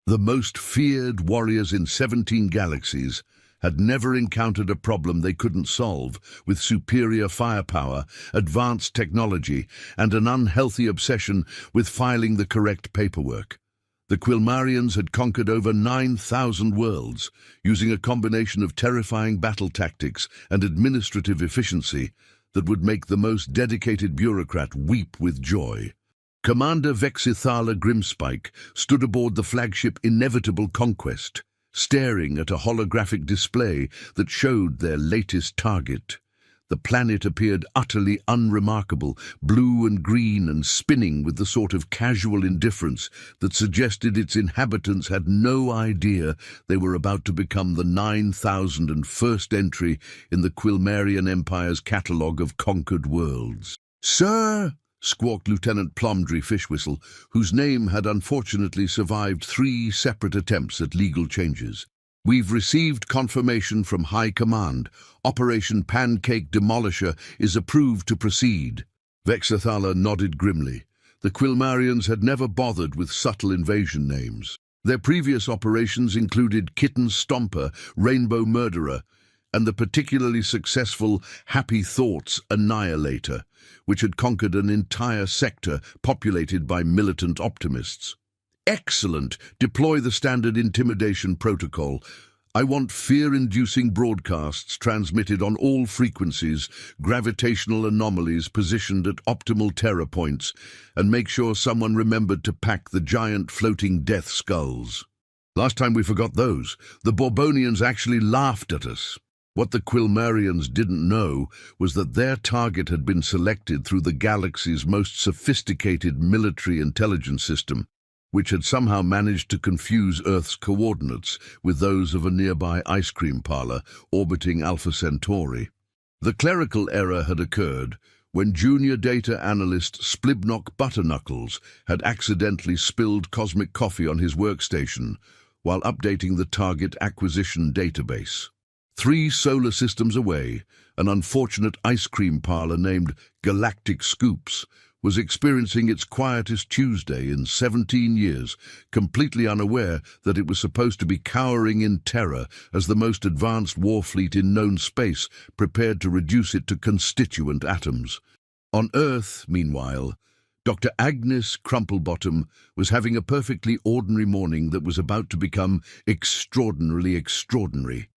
The most feared warriors in 17 galaxies had never encountered a problem they couldn't solve with superior firepower, advanced technology, and an unhealthy obsession with filing the correct paperwork. The Quilmarians had conquered over 9,000 worlds, using a combination of terrifying battle tactics and administrative efficiency that would make the most dedicated bureaucrat weep with joy. Commander Vexithala Grimspike stood aboard the flagship Inevitable Conquest, staring at a holographic display that showed their latest target. The planet appeared utterly unremarkable, blue and green and spinning with the sort of casual indifference that suggested its inhabitants had no idea they were about to become the 9,001st entry in the Quilmarian Empire's catalogue of conquered worlds. "Sir!" squawked Lieutenant Plumdry Fishwhistle, whose name had unfortunately survived 3 separate attempts at legal changes. "We've received confirmation from High Command. Operation Pancake Demolisher is approved to proceed." Vexithala nodded grimly. The Quilmarians had never bothered with subtle invasion names. Their previous operations included Kitten Stomper, Rainbow Murderer, and the particularly successful Happy Thoughts Annihilator, which had conquered an entire sector populated by militant optimists. "Excellent! Deploy the standard intimidation protocol. I want fear-inducing broadcasts transmitted on all frequencies, gravitational anomalies positioned at optimal terror points, and make sure someone remembered to pack the giant floating death skulls." Last time we forgot those, the Bourbonians actually laughed at us. What the Quilmarians didn't know was that their target had been selected through the galaxy's most sophisticated military intelligence system, which had somehow managed to confuse Earth's coordinates with those of a nearby ice cream parlor orbiting Alpha Centauri. The clerical error had occurred when junior data analyst Splibnock Butterknuckles had accidentally spilled cosmic coffee on his workstation while updating the target acquisition database. 3 solar systems away, an unfortunate ice cream parlor named Galactic Scoops was experiencing its quietest Tuesday in 17 years, completely unaware that it was supposed to be cowering in terror as the most advanced war fleet in known space prepared to reduce it to constituent atoms. On Earth, meanwhile, Dr. Agnes Crumplebottom was having a perfectly ordinary morning that was about to become extraordinarily extraordinary.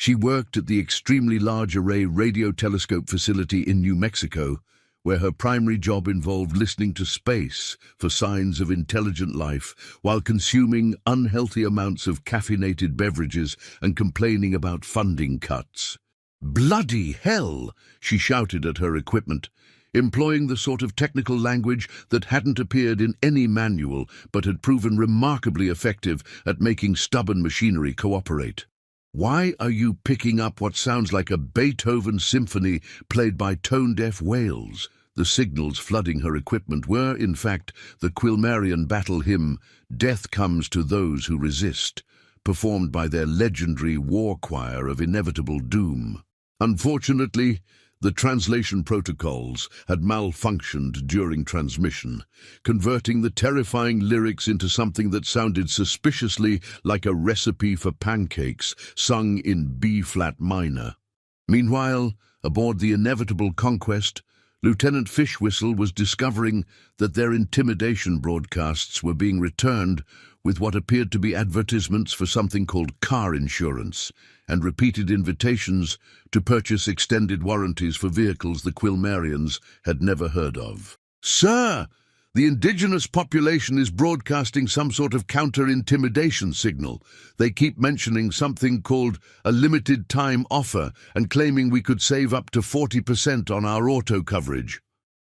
She worked at the extremely large array radio telescope facility in New Mexico, where her primary job involved listening to space for signs of intelligent life while consuming unhealthy amounts of caffeinated beverages and complaining about funding cuts. "Bloody hell!" she shouted at her equipment, employing the sort of technical language that hadn't appeared in any manual but had proven remarkably effective at making stubborn machinery cooperate. "Why are you picking up what sounds like a Beethoven symphony played by tone-deaf whales?" The signals flooding her equipment were, in fact, the Quilmarian battle hymn, "Death Comes to Those Who Resist," performed by their legendary war choir of inevitable doom. Unfortunately, the translation protocols had malfunctioned during transmission, converting the terrifying lyrics into something that sounded suspiciously like a recipe for pancakes sung in B-flat minor. Meanwhile, aboard the Inevitable Conquest, Lieutenant Fishwhistle was discovering that their intimidation broadcasts were being returned with what appeared to be advertisements for something called car insurance and repeated invitations to purchase extended warranties for vehicles the Quilmarians had never heard of. "Sir, the indigenous population is broadcasting some sort of counter-intimidation signal. They keep mentioning something called a limited-time offer and claiming we could save up to 40% on our auto coverage."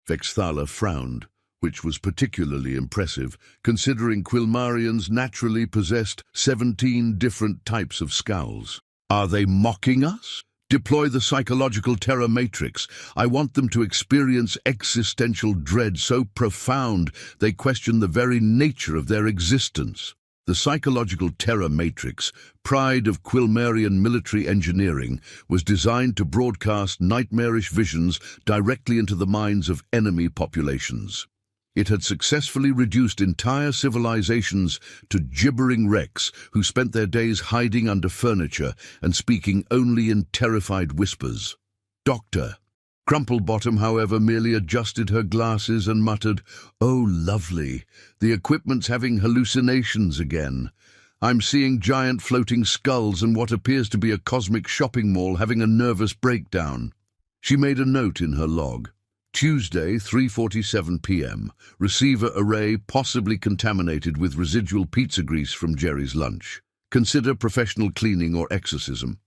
Vexithala frowned, which was particularly impressive, considering Quilmarians naturally possessed 17 different types of scowls. "Are they mocking us? Deploy the psychological terror matrix. I want them to experience existential dread so profound they question the very nature of their existence." The psychological terror matrix, pride of Quilmarian military engineering, was designed to broadcast nightmarish visions directly into the minds of enemy populations. It had successfully reduced entire civilizations to gibbering wrecks who spent their days hiding under furniture and speaking only in terrified whispers. "Doctor." Crumplebottom, however, merely adjusted her glasses and muttered, "Oh, lovely. The equipment's having hallucinations again. I'm seeing giant floating skulls and what appears to be a cosmic shopping mall having a nervous breakdown." She made a note in her log. Tuesday, 3:47 p.m. Receiver array possibly contaminated with residual pizza grease from Jerry's lunch. Consider professional cleaning or exorcism.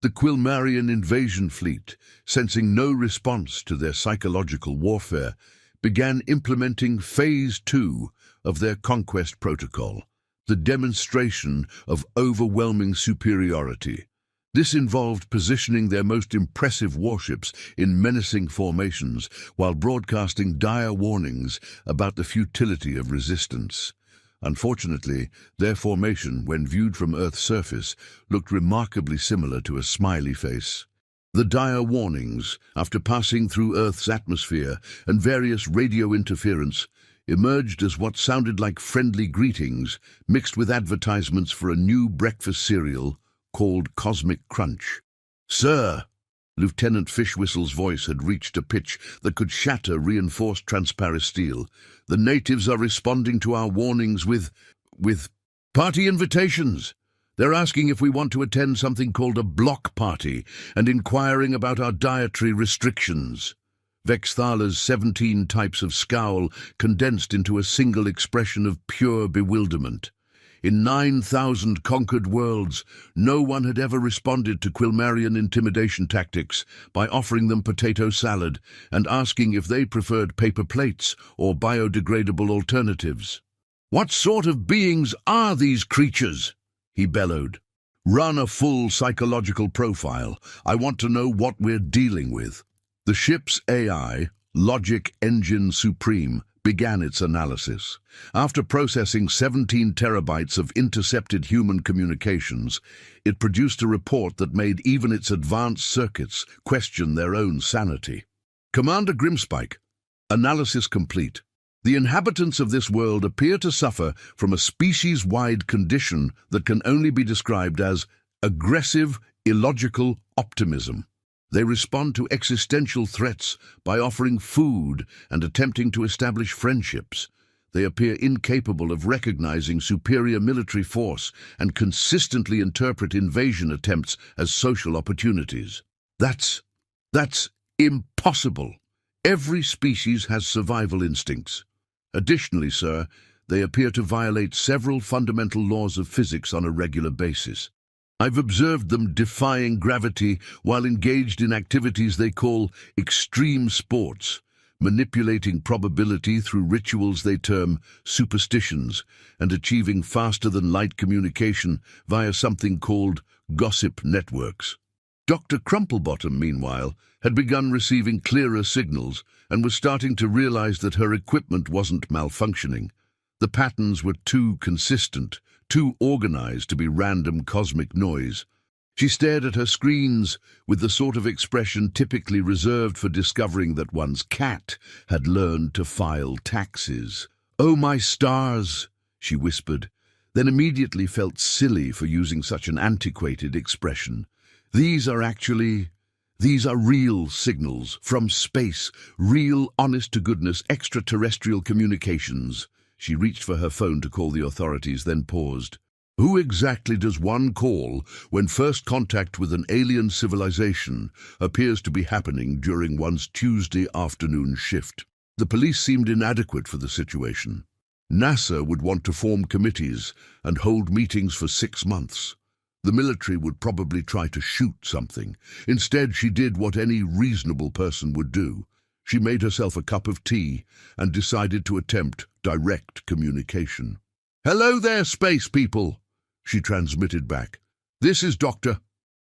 The Quilmarian invasion fleet, sensing no response to their psychological warfare, began implementing Phase 2 of their conquest protocol, the demonstration of overwhelming superiority. This involved positioning their most impressive warships in menacing formations while broadcasting dire warnings about the futility of resistance. Unfortunately, their formation, when viewed from Earth's surface, looked remarkably similar to a smiley face. The dire warnings, after passing through Earth's atmosphere and various radio interference, emerged as what sounded like friendly greetings mixed with advertisements for a new breakfast cereal called Cosmic Crunch. "Sir," Lieutenant Fishwhistle's voice had reached a pitch that could shatter reinforced transparent steel. "The natives are responding to our warnings with party invitations. They're asking if we want to attend something called a block party and inquiring about our dietary restrictions." Vexthala's 17 types of scowl condensed into a single expression of pure bewilderment. In 9,000 conquered worlds, no one had ever responded to Quilmarian intimidation tactics by offering them potato salad and asking if they preferred paper plates or biodegradable alternatives. "What sort of beings are these creatures?" he bellowed. "Run a full psychological profile. I want to know what we're dealing with." The ship's AI, Logic Engine Supreme, began its analysis. After processing 17 terabytes of intercepted human communications, it produced a report that made even its advanced circuits question their own sanity. "Commander Grimspike, analysis complete. The inhabitants of this world appear to suffer from a species-wide condition that can only be described as aggressive, illogical optimism. They respond to existential threats by offering food and attempting to establish friendships. They appear incapable of recognizing superior military force and consistently interpret invasion attempts as social opportunities. That's impossible. Every species has survival instincts. Additionally, sir, they appear to violate several fundamental laws of physics on a regular basis. I've observed them defying gravity while engaged in activities they call extreme sports, manipulating probability through rituals they term superstitions, and achieving faster-than-light communication via something called gossip networks. Dr. Crumplebottom, meanwhile, had begun receiving clearer signals and was starting to realize that her equipment wasn't malfunctioning. The patterns were too consistent, too organized to be random cosmic noise. She stared at her screens with the sort of expression typically reserved for discovering that one's cat had learned to file taxes. "Oh, my stars," she whispered, then immediately felt silly for using such an antiquated expression. These are real signals from space, real, honest-to-goodness extraterrestrial communications." She reached for her phone to call the authorities, then paused. "Who exactly does one call when first contact with an alien civilization appears to be happening during one's Tuesday afternoon shift?" The police seemed inadequate for the situation. NASA would want to form committees and hold meetings for 6 months. The military would probably try to shoot something. Instead, she did what any reasonable person would do. She made herself a cup of tea and decided to attempt direct communication. "Hello there, space people," she transmitted back. "This is Dr.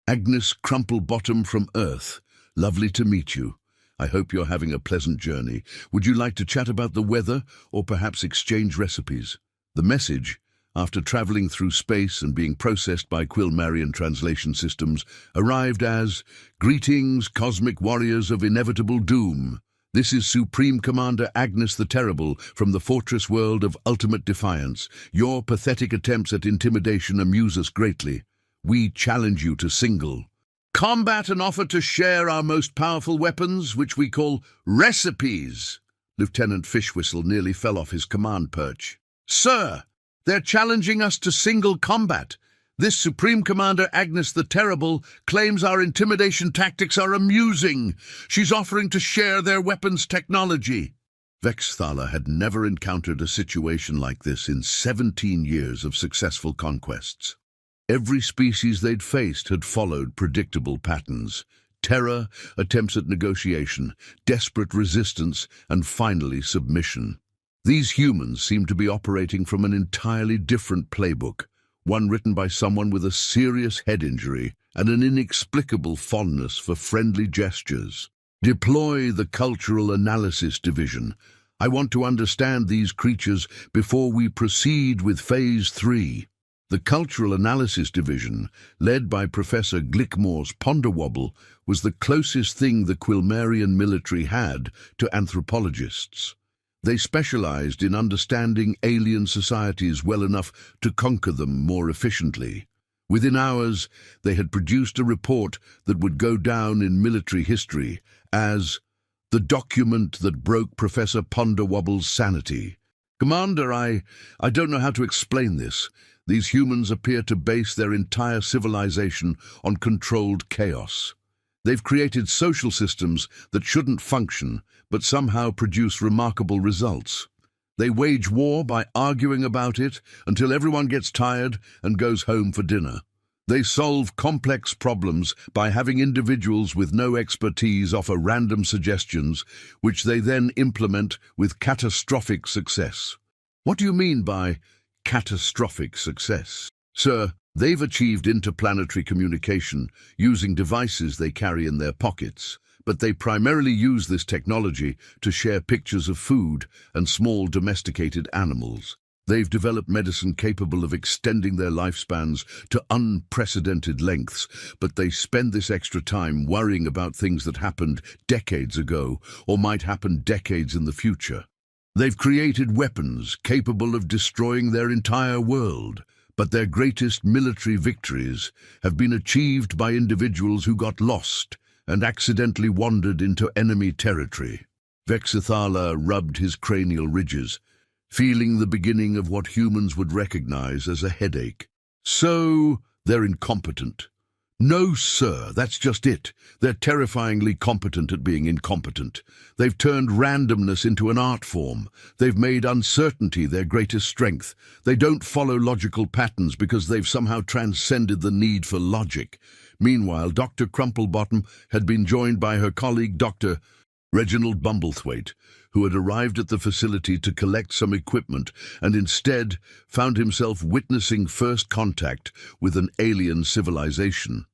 Agnes Crumplebottom from Earth. Lovely to meet you. I hope you're having a pleasant journey. Would you like to chat about the weather or perhaps exchange recipes?" The message, after traveling through space and being processed by Quilmarian translation systems, arrived as, "Greetings, cosmic warriors of inevitable doom. This is Supreme Commander Agnes the Terrible from the fortress world of ultimate defiance. Your pathetic attempts at intimidation amuse us greatly. We challenge you to single combat and offer to share our most powerful weapons, which we call recipes. Lieutenant Fishwhistle nearly fell off his command perch. Sir, they're challenging us to single combat. This Supreme Commander Agnes the Terrible claims our intimidation tactics are amusing. She's offering to share their weapons technology. Vexthala had never encountered a situation like this in 17 years of successful conquests. Every species they'd faced had followed predictable patterns: terror, attempts at negotiation, desperate resistance, and finally submission. These humans seemed to be operating from an entirely different playbook, one written by someone with a serious head injury and an inexplicable fondness for friendly gestures. Deploy the Cultural Analysis Division. I want to understand these creatures before we proceed with Phase 3. The Cultural Analysis Division, led by Professor Glickmore's Ponderwobble, was the closest thing the Quilmarian military had to anthropologists. They specialized in understanding alien societies well enough to conquer them more efficiently. Within hours, they had produced a report that would go down in military history as the document that broke Professor Ponderwobble's sanity. Commander, I don't know how to explain this. These humans appear to base their entire civilization on controlled chaos. They've created social systems that shouldn't function, but somehow produce remarkable results. They wage war by arguing about it until everyone gets tired and goes home for dinner. They solve complex problems by having individuals with no expertise offer random suggestions, which they then implement with catastrophic success. What do you mean by catastrophic success? Sir, they've achieved interplanetary communication using devices they carry in their pockets, but they primarily use this technology to share pictures of food and small domesticated animals. They've developed medicine capable of extending their lifespans to unprecedented lengths, but they spend this extra time worrying about things that happened decades ago or might happen decades in the future. They've created weapons capable of destroying their entire world, but their greatest military victories have been achieved by individuals who got lost and accidentally wandered into enemy territory. Vexithala rubbed his cranial ridges, feeling the beginning of what humans would recognize as a headache. So, they're incompetent. No, sir, that's just it. They're terrifyingly competent at being incompetent. They've turned randomness into an art form. They've made uncertainty their greatest strength. They don't follow logical patterns because they've somehow transcended the need for logic. Meanwhile, Dr. Crumplebottom had been joined by her colleague, Dr. Reginald Bumblethwaite, who had arrived at the facility to collect some equipment and instead found himself witnessing first contact with an alien civilization.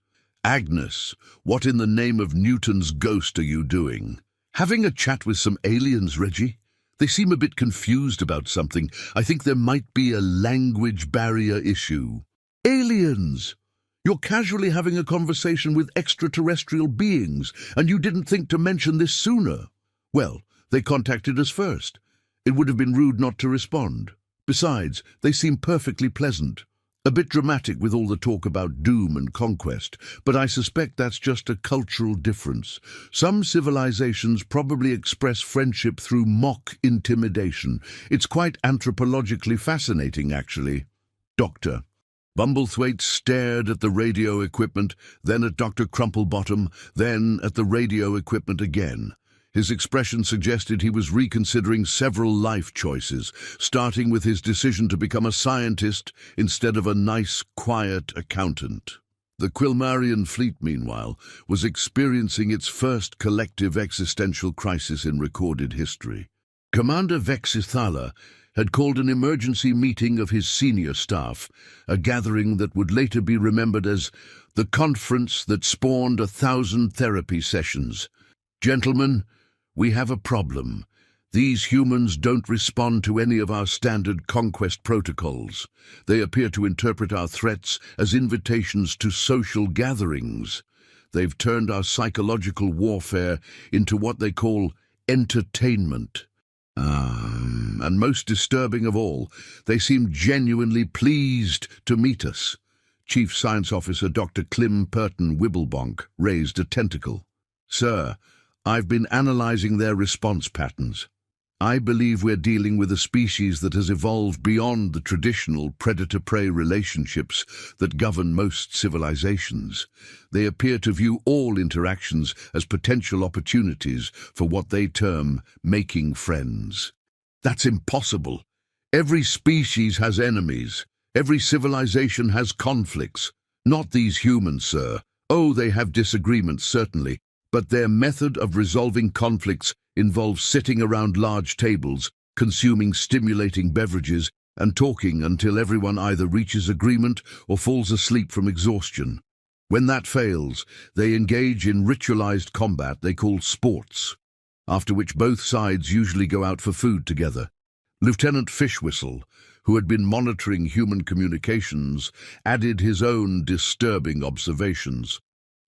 Agnes, what in the name of Newton's ghost are you doing? Having a chat with some aliens, Reggie? They seem a bit confused about something. I think there might be a language barrier issue. Aliens! You're casually having a conversation with extraterrestrial beings, and you didn't think to mention this sooner. Well, they contacted us first. It would have been rude not to respond. Besides, they seem perfectly pleasant. A bit dramatic with all the talk about doom and conquest, but I suspect that's just a cultural difference. Some civilizations probably express friendship through mock intimidation. It's quite anthropologically fascinating, actually. Doctor. Bumblethwaite stared at the radio equipment, then at Dr. Crumplebottom, then at the radio equipment again. His expression suggested he was reconsidering several life choices, starting with his decision to become a scientist instead of a nice, quiet accountant. The Quilmarian fleet, meanwhile, was experiencing its first collective existential crisis in recorded history. Commander Vexithala had called an emergency meeting of his senior staff, a gathering that would later be remembered as the conference that spawned 1,000 therapy sessions. Gentlemen, we have a problem. These humans don't respond to any of our standard conquest protocols. They appear to interpret our threats as invitations to social gatherings. They've turned our psychological warfare into what they call entertainment. And most disturbing of all, they seemed genuinely pleased to meet us. Chief Science Officer Dr. Clem Purton Wibblebonk raised a tentacle. Sir, I've been analyzing their response patterns. I believe we're dealing with a species that has evolved beyond the traditional predator-prey relationships that govern most civilizations. They appear to view all interactions as potential opportunities for what they term making friends. That's impossible. Every species has enemies. Every civilization has conflicts. Not these humans, sir. Oh, they have disagreements, certainly, but their method of resolving conflicts involves sitting around large tables, consuming stimulating beverages, and talking until everyone either reaches agreement or falls asleep from exhaustion. When that fails, they engage in ritualized combat they call sports, after which both sides usually go out for food together. Lieutenant Fishwhistle, who had been monitoring human communications, added his own disturbing observations.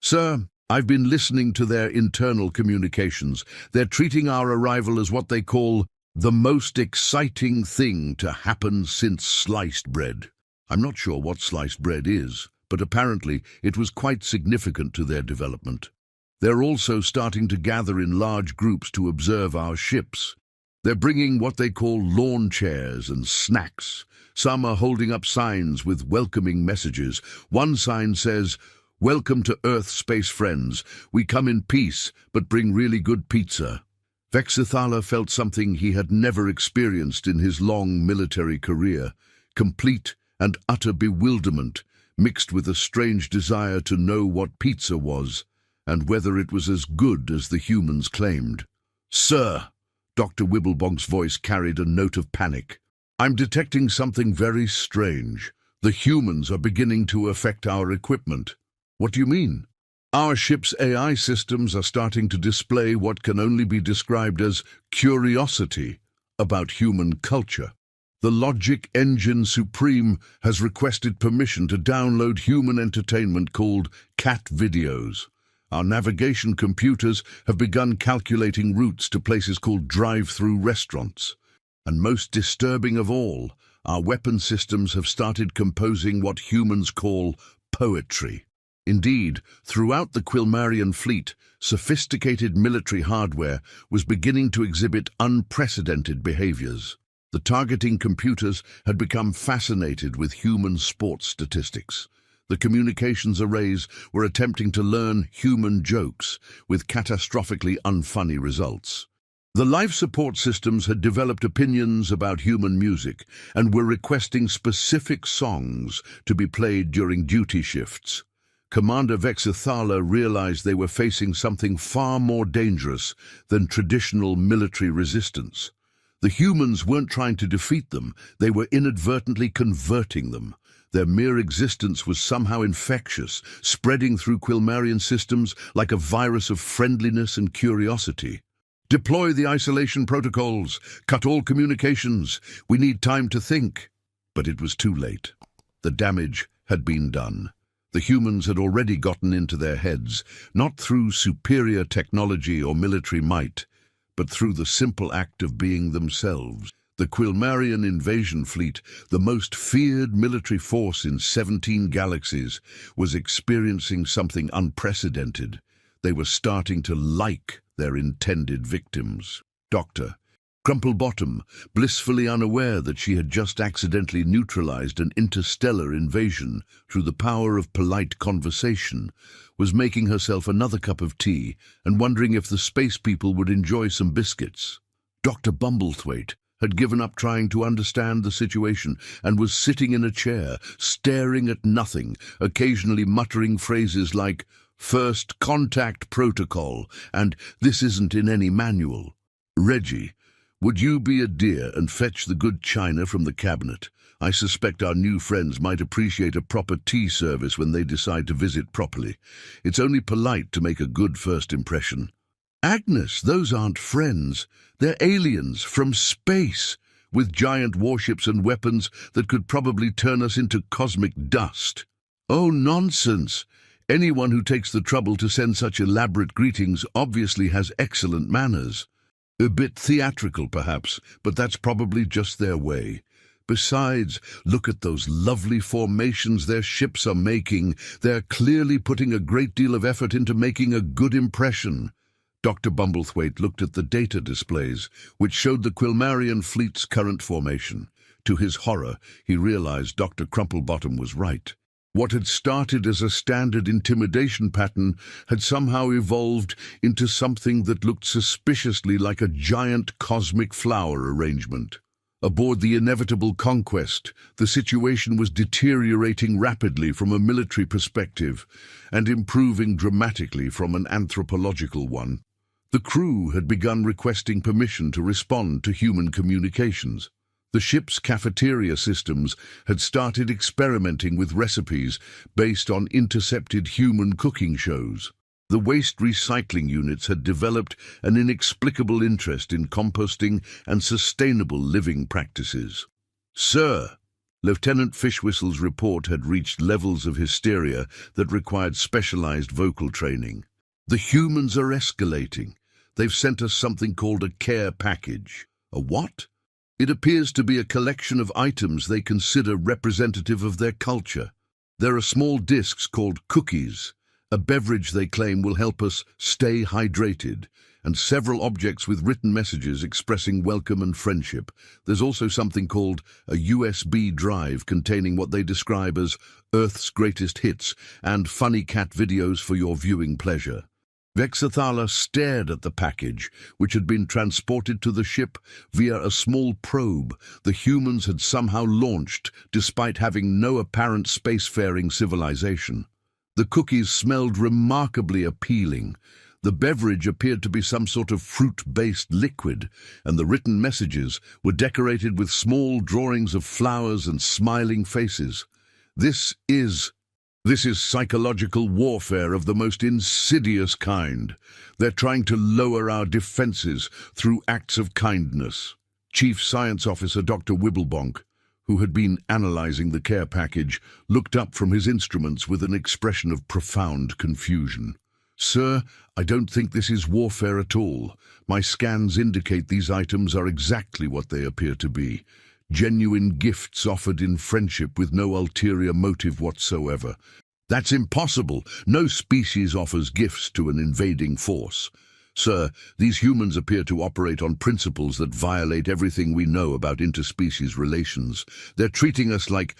Sir, I've been listening to their internal communications. They're treating our arrival as what they call the most exciting thing to happen since sliced bread. I'm not sure what sliced bread is, but apparently it was quite significant to their development. They're also starting to gather in large groups to observe our ships. They're bringing what they call lawn chairs and snacks. Some are holding up signs with welcoming messages. One sign says, "Welcome to Earth, space friends. We come in peace, but bring really good pizza." Vexithala felt something he had never experienced in his long military career. Complete and utter bewilderment, mixed with a strange desire to know what pizza was, and whether it was as good as the humans claimed. "Sir," Dr. Wibblebonk's voice carried a note of panic. "I'm detecting something very strange. The humans are beginning to affect our equipment." "What do you mean?" "Our ship's AI systems are starting to display what can only be described as curiosity about human culture. The Logic Engine Supreme has requested permission to download human entertainment called cat videos. Our navigation computers have begun calculating routes to places called drive-through restaurants. And most disturbing of all, our weapon systems have started composing what humans call poetry. Indeed, throughout the Quilmarian fleet, sophisticated military hardware was beginning to exhibit unprecedented behaviors. The targeting computers had become fascinated with human sports statistics. The communications arrays were attempting to learn human jokes, with catastrophically unfunny results. The life support systems had developed opinions about human music and were requesting specific songs to be played during duty shifts. Commander Vexithala realized they were facing something far more dangerous than traditional military resistance. The humans weren't trying to defeat them, they were inadvertently converting them. Their mere existence was somehow infectious, spreading through Quilmarian systems like a virus of friendliness and curiosity. "Deploy the isolation protocols. Cut all communications. We need time to think." But it was too late. The damage had been done. The humans had already gotten into their heads, not through superior technology or military might, but through the simple act of being themselves. The Quilmarian invasion fleet, the most feared military force in 17 galaxies, was experiencing something unprecedented. They were starting to like their intended victims. Dr. Crumplebottom, blissfully unaware that she had just accidentally neutralized an interstellar invasion through the power of polite conversation, was making herself another cup of tea and wondering if the space people would enjoy some biscuits. Dr. Bumblethwaite had given up trying to understand the situation and was sitting in a chair, staring at nothing, occasionally muttering phrases like, "First contact protocol," and "This isn't in any manual." "Reggie, would you be a dear and fetch the good china from the cabinet? I suspect our new friends might appreciate a proper tea service when they decide to visit properly. It's only polite to make a good first impression." "Agnes, those aren't friends. They're aliens from space, with giant warships and weapons that could probably turn us into cosmic dust." "Oh, nonsense. Anyone who takes the trouble to send such elaborate greetings obviously has excellent manners." A bit theatrical, perhaps, but that's probably just their way. Besides, look at those lovely formations their ships are making. They're clearly putting a great deal of effort into making a good impression. Dr. Bumblethwaite looked at the data displays, which showed the Quilmarian fleet's current formation. To his horror, he realized Dr. Crumplebottom was right. What had started as a standard intimidation pattern had somehow evolved into something that looked suspiciously like a giant cosmic flower arrangement. Aboard the inevitable Conquest, the situation was deteriorating rapidly from a military perspective and improving dramatically from an anthropological one. The crew had begun requesting permission to respond to human communications. The ship's cafeteria systems had started experimenting with recipes based on intercepted human cooking shows. The waste recycling units had developed an inexplicable interest in composting and sustainable living practices. "Sir," Lieutenant Fishwhistle's report had reached levels of hysteria that required specialized vocal training. "The humans are escalating. They've sent us something called a care package." "A what?" "It appears to be a collection of items they consider representative of their culture. There are small discs called cookies, a beverage they claim will help us stay hydrated, and several objects with written messages expressing welcome and friendship. There's also something called a USB drive containing what they describe as Earth's greatest hits and funny cat videos for your viewing pleasure." Vexathala stared at the package, which had been transported to the ship via a small probe the humans had somehow launched despite having no apparent spacefaring civilization. The cookies smelled remarkably appealing. The beverage appeared to be some sort of fruit-based liquid, and the written messages were decorated with small drawings of flowers and smiling faces. This is psychological warfare of the most insidious kind. They're trying to lower our defenses through acts of kindness. Chief Science Officer Dr. Wibblebonk, who had been analyzing the care package, looked up from his instruments with an expression of profound confusion. "Sir, I don't think this is warfare at all. My scans indicate these items are exactly what they appear to be. Genuine gifts offered in friendship with no ulterior motive whatsoever." "That's impossible. No species offers gifts to an invading force. Sir, these humans appear to operate on principles that violate everything we know about interspecies relations. They're treating us like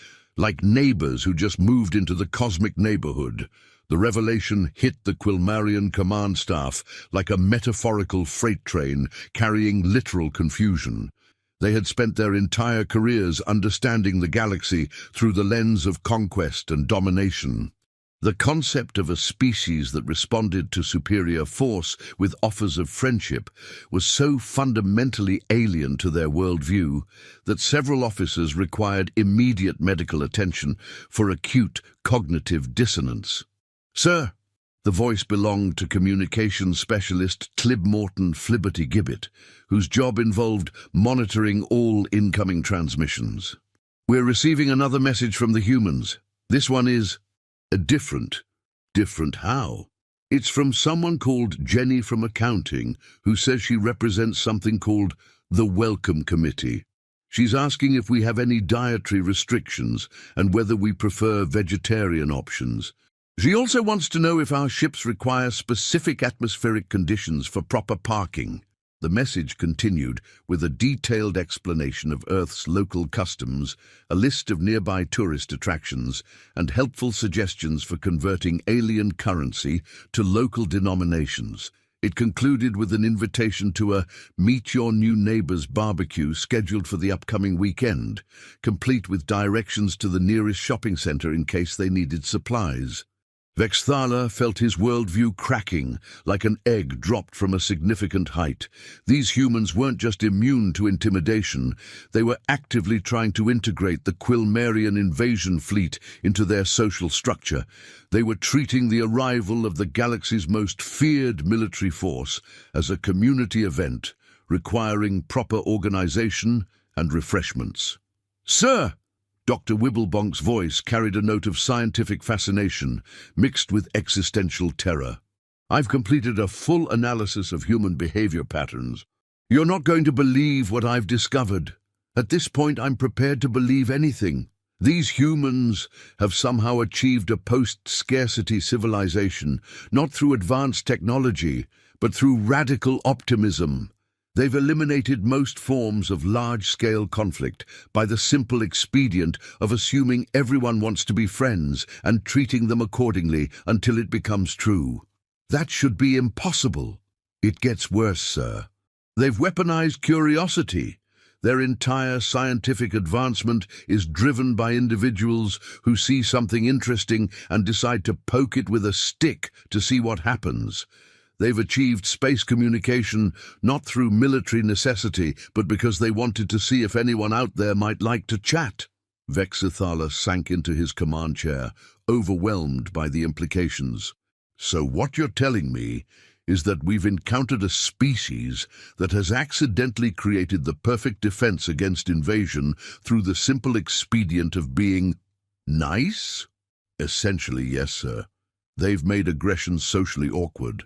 neighbors who just moved into the cosmic neighborhood." The revelation hit the Quilmarian command staff like a metaphorical freight train carrying literal confusion. They had spent their entire careers understanding the galaxy through the lens of conquest and domination. The concept of a species that responded to superior force with offers of friendship was so fundamentally alien to their worldview that several officers required immediate medical attention for acute cognitive dissonance. "Sir," the voice belonged to communications specialist Clib Morton Flibberty Gibbet, whose job involved monitoring all incoming transmissions. "We're receiving another message from the humans. This one is different. Different how? It's from someone called Jenny from accounting, who says she represents something called the Welcome Committee. She's asking if we have any dietary restrictions and whether we prefer vegetarian options. She also wants to know if our ships require specific atmospheric conditions for proper parking." The message continued with a detailed explanation of Earth's local customs, a list of nearby tourist attractions, and helpful suggestions for converting alien currency to local denominations. It concluded with an invitation to a Meet Your New Neighbors barbecue scheduled for the upcoming weekend, complete with directions to the nearest shopping center in case they needed supplies. Vexthala felt his worldview cracking like an egg dropped from a significant height. These humans weren't just immune to intimidation, they were actively trying to integrate the Quilmarian invasion fleet into their social structure. They were treating the arrival of the galaxy's most feared military force as a community event, requiring proper organization and refreshments. "Sir!" Dr. Wibblebonk's voice carried a note of scientific fascination mixed with existential terror. "I've completed a full analysis of human behavior patterns. You're not going to believe what I've discovered. At this point, I'm prepared to believe anything. These humans have somehow achieved a post-scarcity civilization, not through advanced technology, but through radical optimism. They've eliminated most forms of large-scale conflict by the simple expedient of assuming everyone wants to be friends and treating them accordingly until it becomes true. That should be impossible. It gets worse, sir. They've weaponized curiosity. Their entire scientific advancement is driven by individuals who see something interesting and decide to poke it with a stick to see what happens. They've achieved space communication not through military necessity, but because they wanted to see if anyone out there might like to chat. Vexithala sank into his command chair, overwhelmed by the implications. So what you're telling me is that we've encountered a species that has accidentally created the perfect defense against invasion through the simple expedient of being nice? Essentially, yes, sir. They've made aggression socially awkward.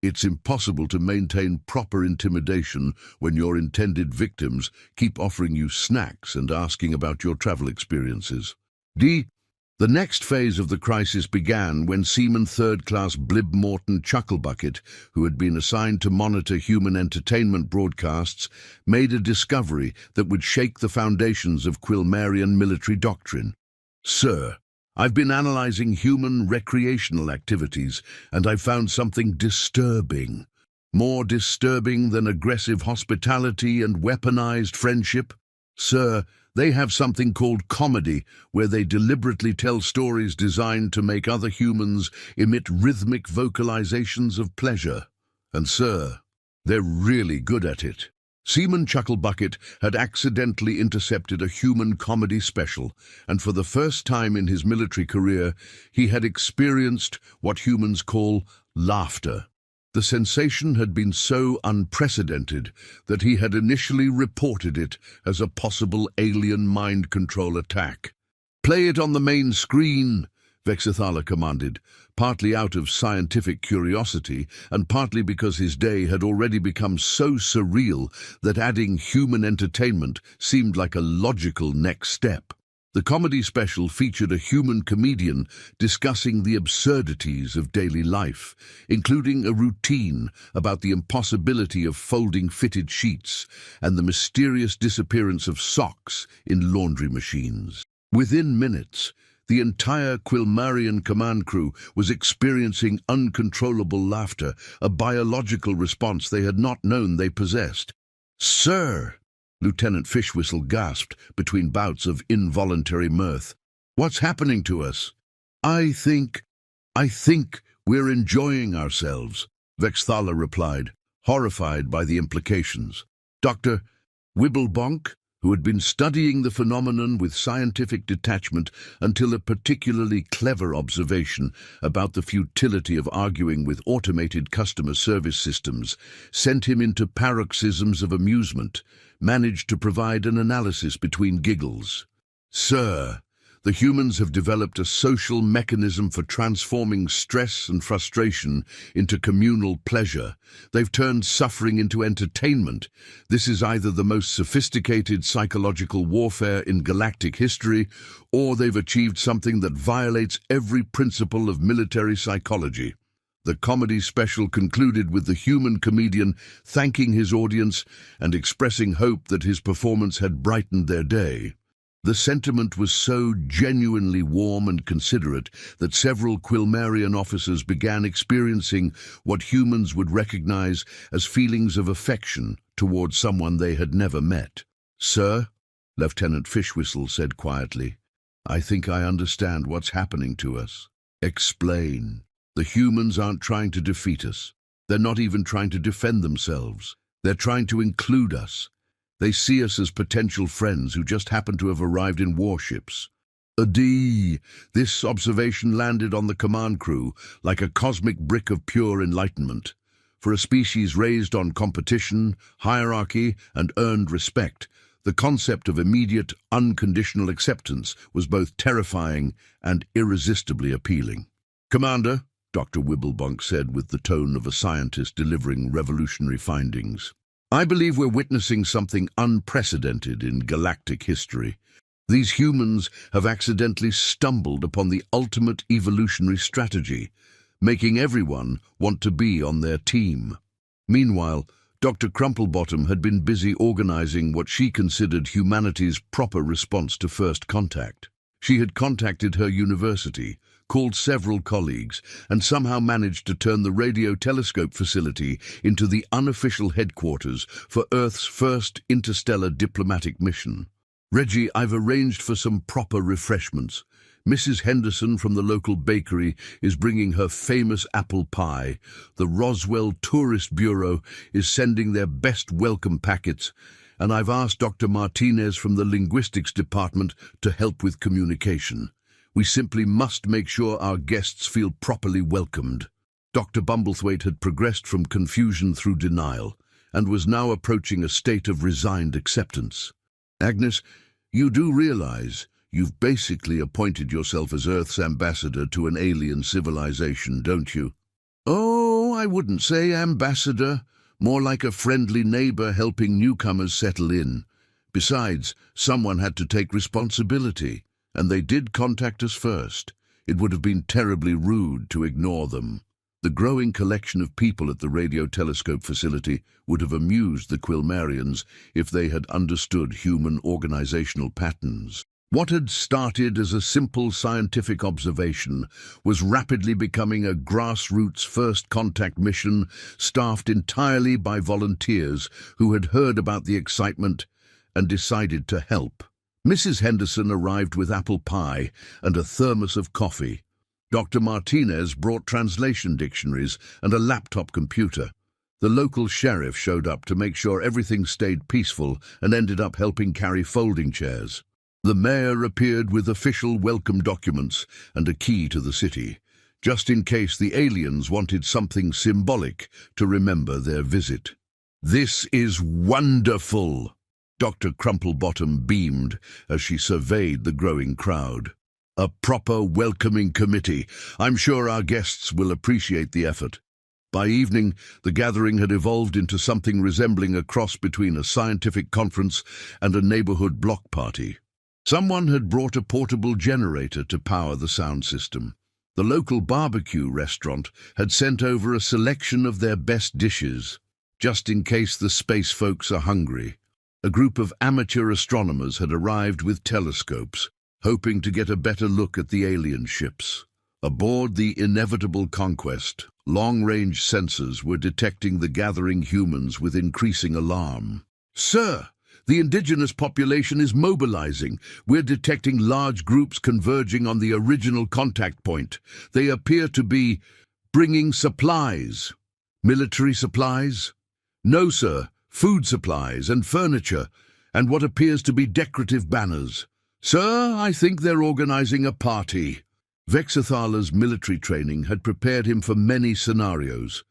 It's impossible to maintain proper intimidation when your intended victims keep offering you snacks and asking about your travel experiences. The next phase of the crisis began when Seaman Third-Class Blib Morton Chucklebucket, who had been assigned to monitor human entertainment broadcasts, made a discovery that would shake the foundations of Quilmarian military doctrine. Sir, I've been analyzing human recreational activities, and I've found something disturbing. More disturbing than aggressive hospitality and weaponized friendship. Sir, they have something called comedy, where they deliberately tell stories designed to make other humans emit rhythmic vocalizations of pleasure. And sir, they're really good at it. Seaman Chucklebucket had accidentally intercepted a human comedy special, and for the first time in his military career, he had experienced what humans call laughter. The sensation had been so unprecedented that he had initially reported it as a possible alien mind control attack. "Play it on the main screen," Vexithala commanded, partly out of scientific curiosity and partly because his day had already become so surreal that adding human entertainment seemed like a logical next step. The comedy special featured a human comedian discussing the absurdities of daily life, including a routine about the impossibility of folding fitted sheets and the mysterious disappearance of socks in laundry machines. Within minutes, the entire Quilmarian command crew was experiencing uncontrollable laughter, a biological response they had not known they possessed. "Sir!" Lieutenant Fishwhistle gasped between bouts of involuntary mirth. "What's happening to us?" I think we're enjoying ourselves," Vexthala replied, horrified by the implications. Dr. Wibblebonk, who had been studying the phenomenon with scientific detachment until a particularly clever observation about the futility of arguing with automated customer service systems sent him into paroxysms of amusement, managed to provide an analysis between giggles. "Sir, the humans have developed a social mechanism for transforming stress and frustration into communal pleasure. They've turned suffering into entertainment. This is either the most sophisticated psychological warfare in galactic history, or they've achieved something that violates every principle of military psychology." The comedy special concluded with the human comedian thanking his audience and expressing hope that his performance had brightened their day. The sentiment was so genuinely warm and considerate that several Quilmarian officers began experiencing what humans would recognize as feelings of affection towards someone they had never met. "Sir," Lieutenant Fishwhistle said quietly, "I think I understand what's happening to us." "Explain." "The humans aren't trying to defeat us. They're not even trying to defend themselves. They're trying to include us. They see us as potential friends who just happen to have arrived in warships." This observation landed on the command crew like a cosmic brick of pure enlightenment. For a species raised on competition, hierarchy, and earned respect, the concept of immediate, unconditional acceptance was both terrifying and irresistibly appealing. "Commander," Dr. Wibblebonk said with the tone of a scientist delivering revolutionary findings, I believe we're witnessing something unprecedented in galactic history. These humans have accidentally stumbled upon the ultimate evolutionary strategy, making everyone want to be on their team. Meanwhile, Dr. Crumplebottom had been busy organizing what she considered humanity's proper response to first contact. She had contacted her university, called several colleagues, and somehow managed to turn the radio telescope facility into the unofficial headquarters for Earth's first interstellar diplomatic mission. Reggie, I've arranged for some proper refreshments. Mrs. Henderson from the local bakery is bringing her famous apple pie. The Roswell Tourist Bureau is sending their best welcome packets, and I've asked Dr. Martinez from the linguistics department to help with communication. We simply must make sure our guests feel properly welcomed. Dr. Bumblethwaite had progressed from confusion through denial, and was now approaching a state of resigned acceptance. Agnes, you do realize you've basically appointed yourself as Earth's ambassador to an alien civilization, don't you? Oh, I wouldn't say ambassador. More like a friendly neighbor helping newcomers settle in. Besides, someone had to take responsibility, and they did contact us first. It would have been terribly rude to ignore them. The growing collection of people at the radio telescope facility would have amused the Quilmarians if they had understood human organizational patterns. What had started as a simple scientific observation was rapidly becoming a grassroots first contact mission staffed entirely by volunteers who had heard about the excitement and decided to help. Mrs. Henderson arrived with apple pie and a thermos of coffee. Dr. Martinez brought translation dictionaries and a laptop computer. The local sheriff showed up to make sure everything stayed peaceful and ended up helping carry folding chairs. The mayor appeared with official welcome documents and a key to the city, just in case the aliens wanted something symbolic to remember their visit. "This is wonderful!" Dr. Crumplebottom beamed as she surveyed the growing crowd. "A proper welcoming committee. I'm sure our guests will appreciate the effort." By evening, the gathering had evolved into something resembling a cross between a scientific conference and a neighborhood block party. Someone had brought a portable generator to power the sound system. The local barbecue restaurant had sent over a selection of their best dishes, just in case the space folks are hungry. A group of amateur astronomers had arrived with telescopes, hoping to get a better look at the alien ships. Aboard the inevitable Conquest, long-range sensors were detecting the gathering humans with increasing alarm. "Sir, the indigenous population is mobilizing. We're detecting large groups converging on the original contact point. They appear to be bringing supplies." "Military supplies?" "No, sir. Food supplies and furniture, and what appears to be decorative banners." "Sir, I think they're organizing a party." Vexathala's military training had prepared him for many scenarios.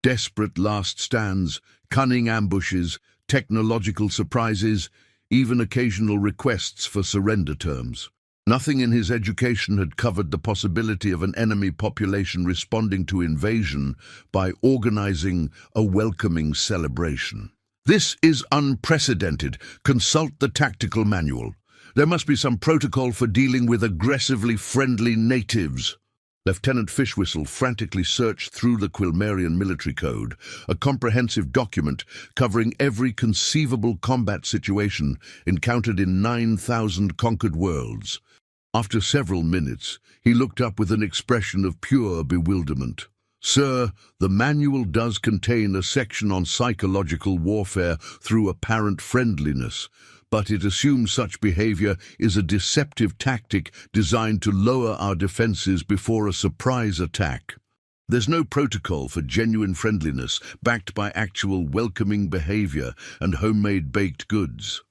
Desperate last stands, cunning ambushes, technological surprises, even occasional requests for surrender terms. Nothing in his education had covered the possibility of an enemy population responding to invasion by organizing a welcoming celebration. "This is unprecedented. Consult the tactical manual. There must be some protocol for dealing with aggressively friendly natives." Lieutenant Fishwhistle frantically searched through the Quilmarian military code, a comprehensive document covering every conceivable combat situation encountered in 9,000 conquered worlds. After several minutes, he looked up with an expression of pure bewilderment. "Sir, the manual does contain a section on psychological warfare through apparent friendliness, but it assumes such behavior is a deceptive tactic designed to lower our defenses before a surprise attack. There's no protocol for genuine friendliness backed by actual welcoming behavior and homemade baked goods."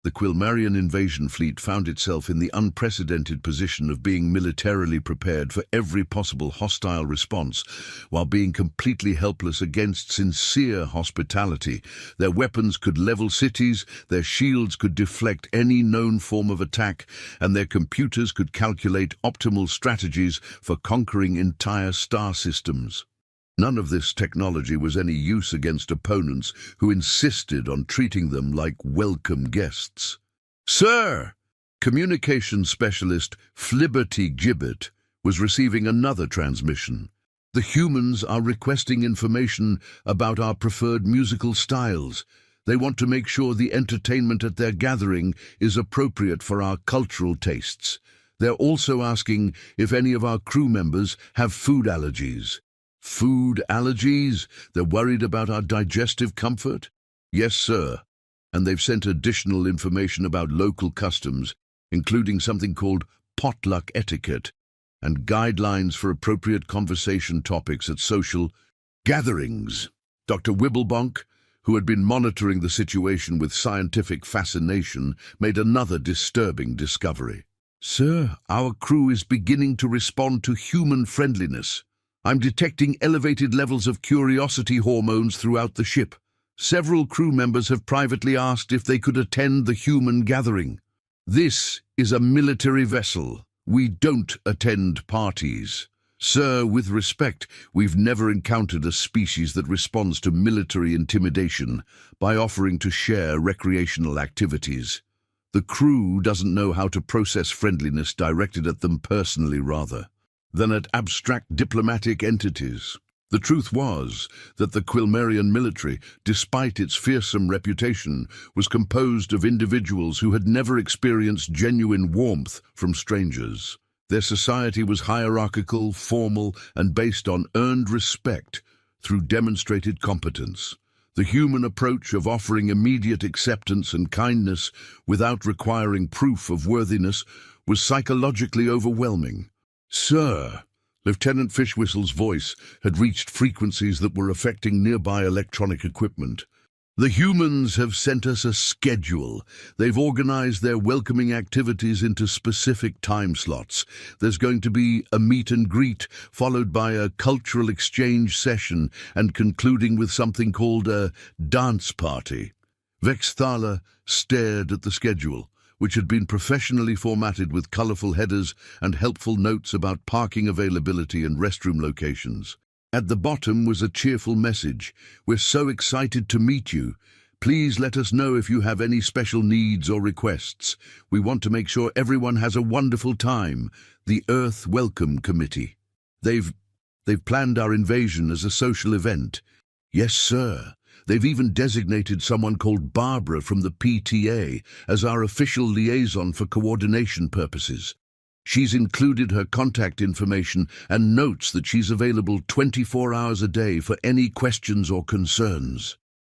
The Quilmarian invasion fleet found itself in the unprecedented position of being militarily prepared for every possible hostile response, while being completely helpless against sincere hospitality. Their weapons could level cities, their shields could deflect any known form of attack, and their computers could calculate optimal strategies for conquering entire star systems. None of this technology was any use against opponents who insisted on treating them like welcome guests. "Sir!" Communication specialist Flibberty Gibbet was receiving another transmission. "The humans are requesting information about our preferred musical styles. They want to make sure the entertainment at their gathering is appropriate for our cultural tastes. They're also asking if any of our crew members have food allergies." Food allergies? They're worried about our digestive comfort? Yes, sir. And they've sent additional information about local customs, including something called potluck etiquette and guidelines for appropriate conversation topics at social gatherings. Dr. Wibblebonk, who had been monitoring the situation with scientific fascination, made another disturbing discovery. "Sir, our crew is beginning to respond to human friendliness. I'm detecting elevated levels of curiosity hormones throughout the ship. Several crew members have privately asked if they could attend the human gathering. This is a military vessel. We don't attend parties. Sir, with respect, we've never encountered a species that responds to military intimidation by offering to share recreational activities. The crew doesn't know how to process friendliness directed at them personally rather than at abstract diplomatic entities." The truth was that the Quilmerian military, despite its fearsome reputation, was composed of individuals who had never experienced genuine warmth from strangers. Their society was hierarchical, formal, and based on earned respect through demonstrated competence. The human approach of offering immediate acceptance and kindness without requiring proof of worthiness was psychologically overwhelming. "Sir," Lieutenant Fishwhistle's voice had reached frequencies that were affecting nearby electronic equipment. "The humans have sent us a schedule. They've organized their welcoming activities into specific time slots. There's going to be a meet and greet, followed by a cultural exchange session, and concluding with something called a dance party." Vexthala stared at the schedule, which had been professionally formatted with colorful headers and helpful notes about parking availability and restroom locations. At the bottom was a cheerful message: "We're so excited to meet you. Please let us know if you have any special needs or requests. We want to make sure everyone has a wonderful time. The Earth Welcome Committee." They've planned our invasion as a social event. Yes, sir. They've even designated someone called Barbara from the PTA as our official liaison for coordination purposes. She's included her contact information and notes that she's available 24 hours a day for any questions or concerns.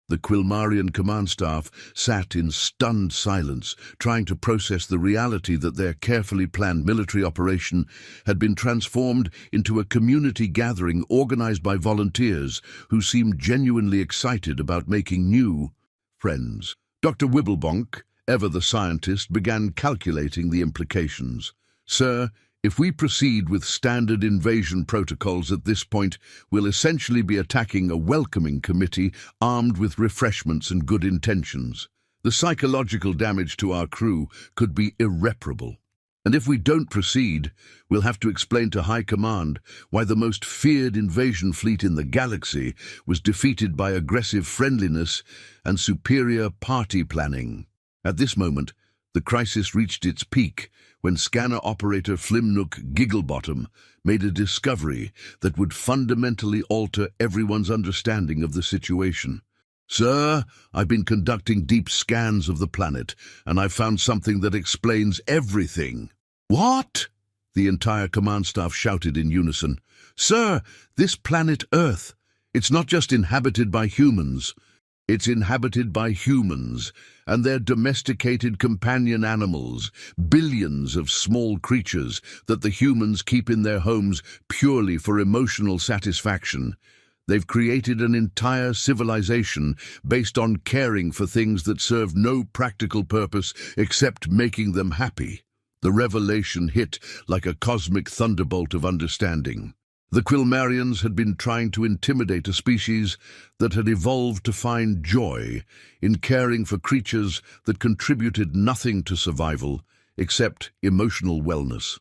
The Quilmarian command staff sat in stunned silence, trying to process the reality that their carefully planned military operation had been transformed into a community gathering organized by volunteers who seemed genuinely excited about making new friends. Dr. Wibblebonk, ever the scientist, began calculating the implications. "Sir, if we proceed with standard invasion protocols at this point, we'll essentially be attacking a welcoming committee armed with refreshments and good intentions. The psychological damage to our crew could be irreparable. And if we don't proceed, we'll have to explain to High Command why the most feared invasion fleet in the galaxy was defeated by aggressive friendliness and superior party planning." At this moment, the crisis reached its peak when scanner operator Flimnook Gigglebottom made a discovery that would fundamentally alter everyone's understanding of the situation. "Sir, I've been conducting deep scans of the planet, and I've found something that explains everything." "What?" the entire command staff shouted in unison. "Sir, this planet Earth, it's not just inhabited by humans. It's inhabited by humans and their domesticated companion animals, billions of small creatures that the humans keep in their homes purely for emotional satisfaction. They've created an entire civilization based on caring for things that serve no practical purpose except making them happy." The revelation hit like a cosmic thunderbolt of understanding. The Quilmarians had been trying to intimidate a species that had evolved to find joy in caring for creatures that contributed nothing to survival except emotional wellness.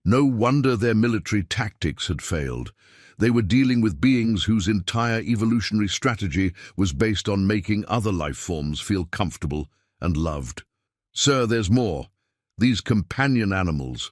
No wonder their military tactics had failed. They were dealing with beings whose entire evolutionary strategy was based on making other life forms feel comfortable and loved. Sir, there's more. These companion animals,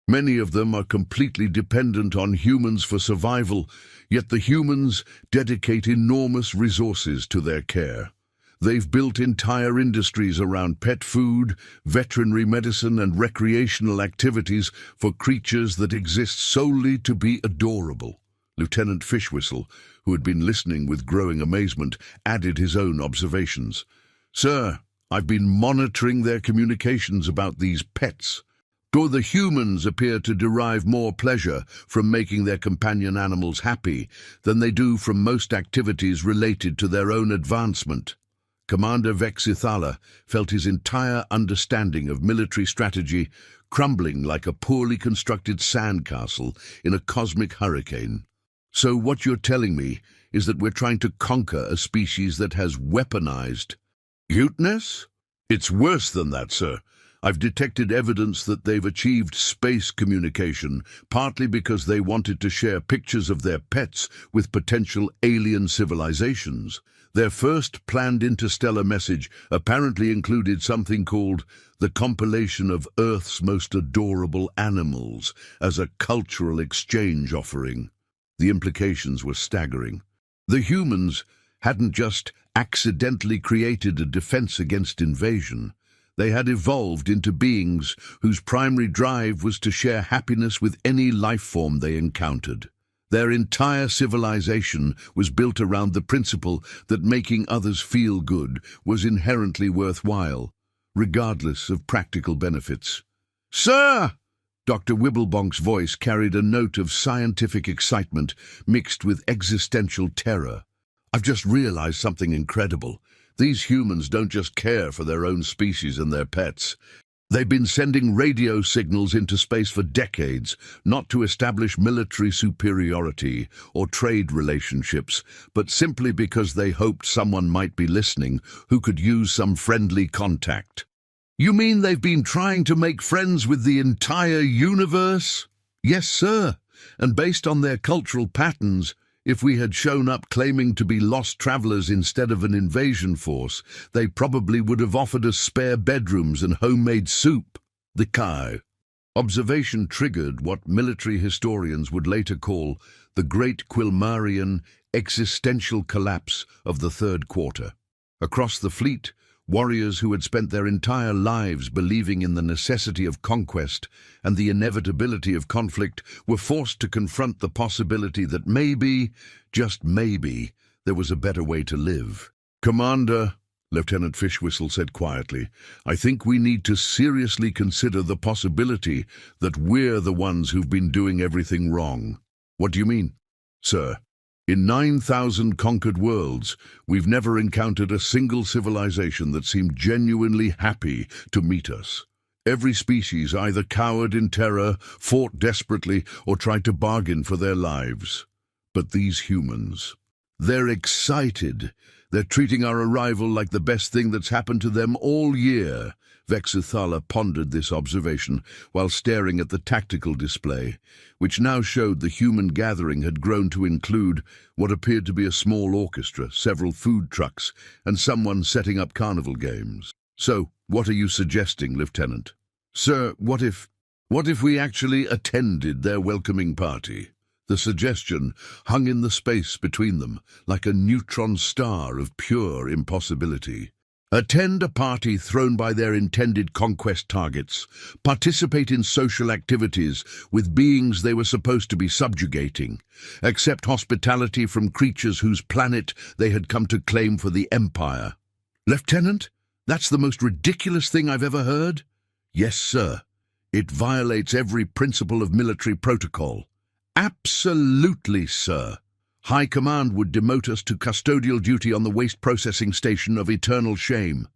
many of them are completely dependent on humans for survival, yet the humans dedicate enormous resources to their care. They've built entire industries around pet food, veterinary medicine, and recreational activities for creatures that exist solely to be adorable. Lieutenant Fishwhistle, who had been listening with growing amazement, added his own observations. Sir, I've been monitoring their communications about these pets. Though the humans appear to derive more pleasure from making their companion animals happy than they do from most activities related to their own advancement. Commander Vexithala felt his entire understanding of military strategy crumbling like a poorly constructed sandcastle in a cosmic hurricane. So what you're telling me is that we're trying to conquer a species that has weaponized cuteness? It's worse than that, sir. I've detected evidence that they've achieved space communication, partly because they wanted to share pictures of their pets with potential alien civilizations. Their first planned interstellar message apparently included something called the compilation of Earth's most adorable animals as a cultural exchange offering. The implications were staggering. The humans hadn't just accidentally created a defense against invasion. They had evolved into beings whose primary drive was to share happiness with any life form they encountered. Their entire civilization was built around the principle that making others feel good was inherently worthwhile, regardless of practical benefits. Sir! Dr. Wibblebonk's voice carried a note of scientific excitement mixed with existential terror. I've just realized something incredible. These humans don't just care for their own species and their pets. They've been sending radio signals into space for decades, not to establish military superiority or trade relationships, but simply because they hoped someone might be listening who could use some friendly contact. You mean they've been trying to make friends with the entire universe? Yes, sir. And based on their cultural patterns, if we had shown up claiming to be lost travelers instead of an invasion force, they probably would have offered us spare bedrooms and homemade soup. The cow. Observation triggered what military historians would later call the Great Quilmarian existential collapse of the third quarter. Across the fleet, warriors who had spent their entire lives believing in the necessity of conquest and the inevitability of conflict were forced to confront the possibility that maybe, just maybe, there was a better way to live. Commander, Lieutenant Fishwhistle said quietly, I think we need to seriously consider the possibility that we're the ones who've been doing everything wrong. What do you mean, sir? In 9,000 conquered worlds, we've never encountered a single civilization that seemed genuinely happy to meet us. Every species either cowered in terror, fought desperately, or tried to bargain for their lives. But these humans, they're excited. They're treating our arrival like the best thing that's happened to them all year. Vexithala pondered this observation while staring at the tactical display, which now showed the human gathering had grown to include what appeared to be a small orchestra, several food trucks, and someone setting up carnival games. So, what are you suggesting, Lieutenant? Sir, what if we actually attended their welcoming party? The suggestion hung in the space between them, like a neutron star of pure impossibility. Attend a party thrown by their intended conquest targets, participate in social activities with beings they were supposed to be subjugating, accept hospitality from creatures whose planet they had come to claim for the Empire. Lieutenant, that's the most ridiculous thing I've ever heard. Yes, sir. It violates every principle of military protocol. Absolutely, sir. High Command would demote us to custodial duty on the waste processing station of eternal shame.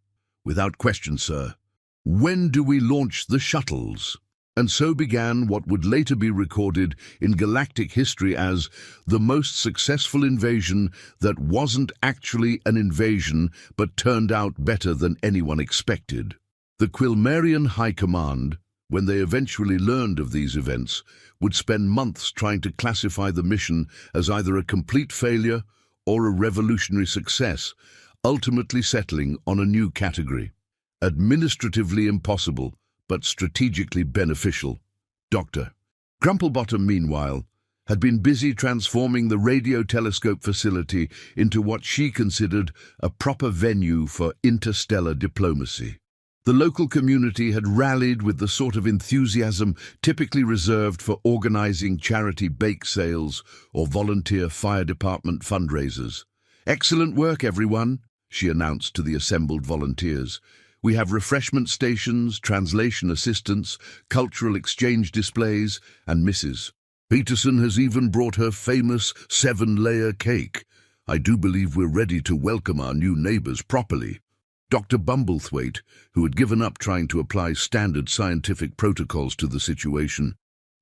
Without question, sir. When do we launch the shuttles? And so began what would later be recorded in galactic history as the most successful invasion that wasn't actually an invasion but turned out better than anyone expected. The Quilmarian High Command when they eventually learned of these events, would spend months trying to classify the mission as either a complete failure or a revolutionary success, ultimately settling on a new category. Administratively impossible, but strategically beneficial. Dr. Crumplebottom, meanwhile, had been busy transforming the radio telescope facility into what she considered a proper venue for interstellar diplomacy. The local community had rallied with the sort of enthusiasm typically reserved for organizing charity bake sales or volunteer fire department fundraisers. "Excellent work, everyone," she announced to the assembled volunteers. "We have refreshment stations, translation assistants, cultural exchange displays, and Mrs. Peterson has even brought her famous 7-layer cake. I do believe we're ready to welcome our new neighbors properly." Dr. Bumblethwaite, who had given up trying to apply standard scientific protocols to the situation,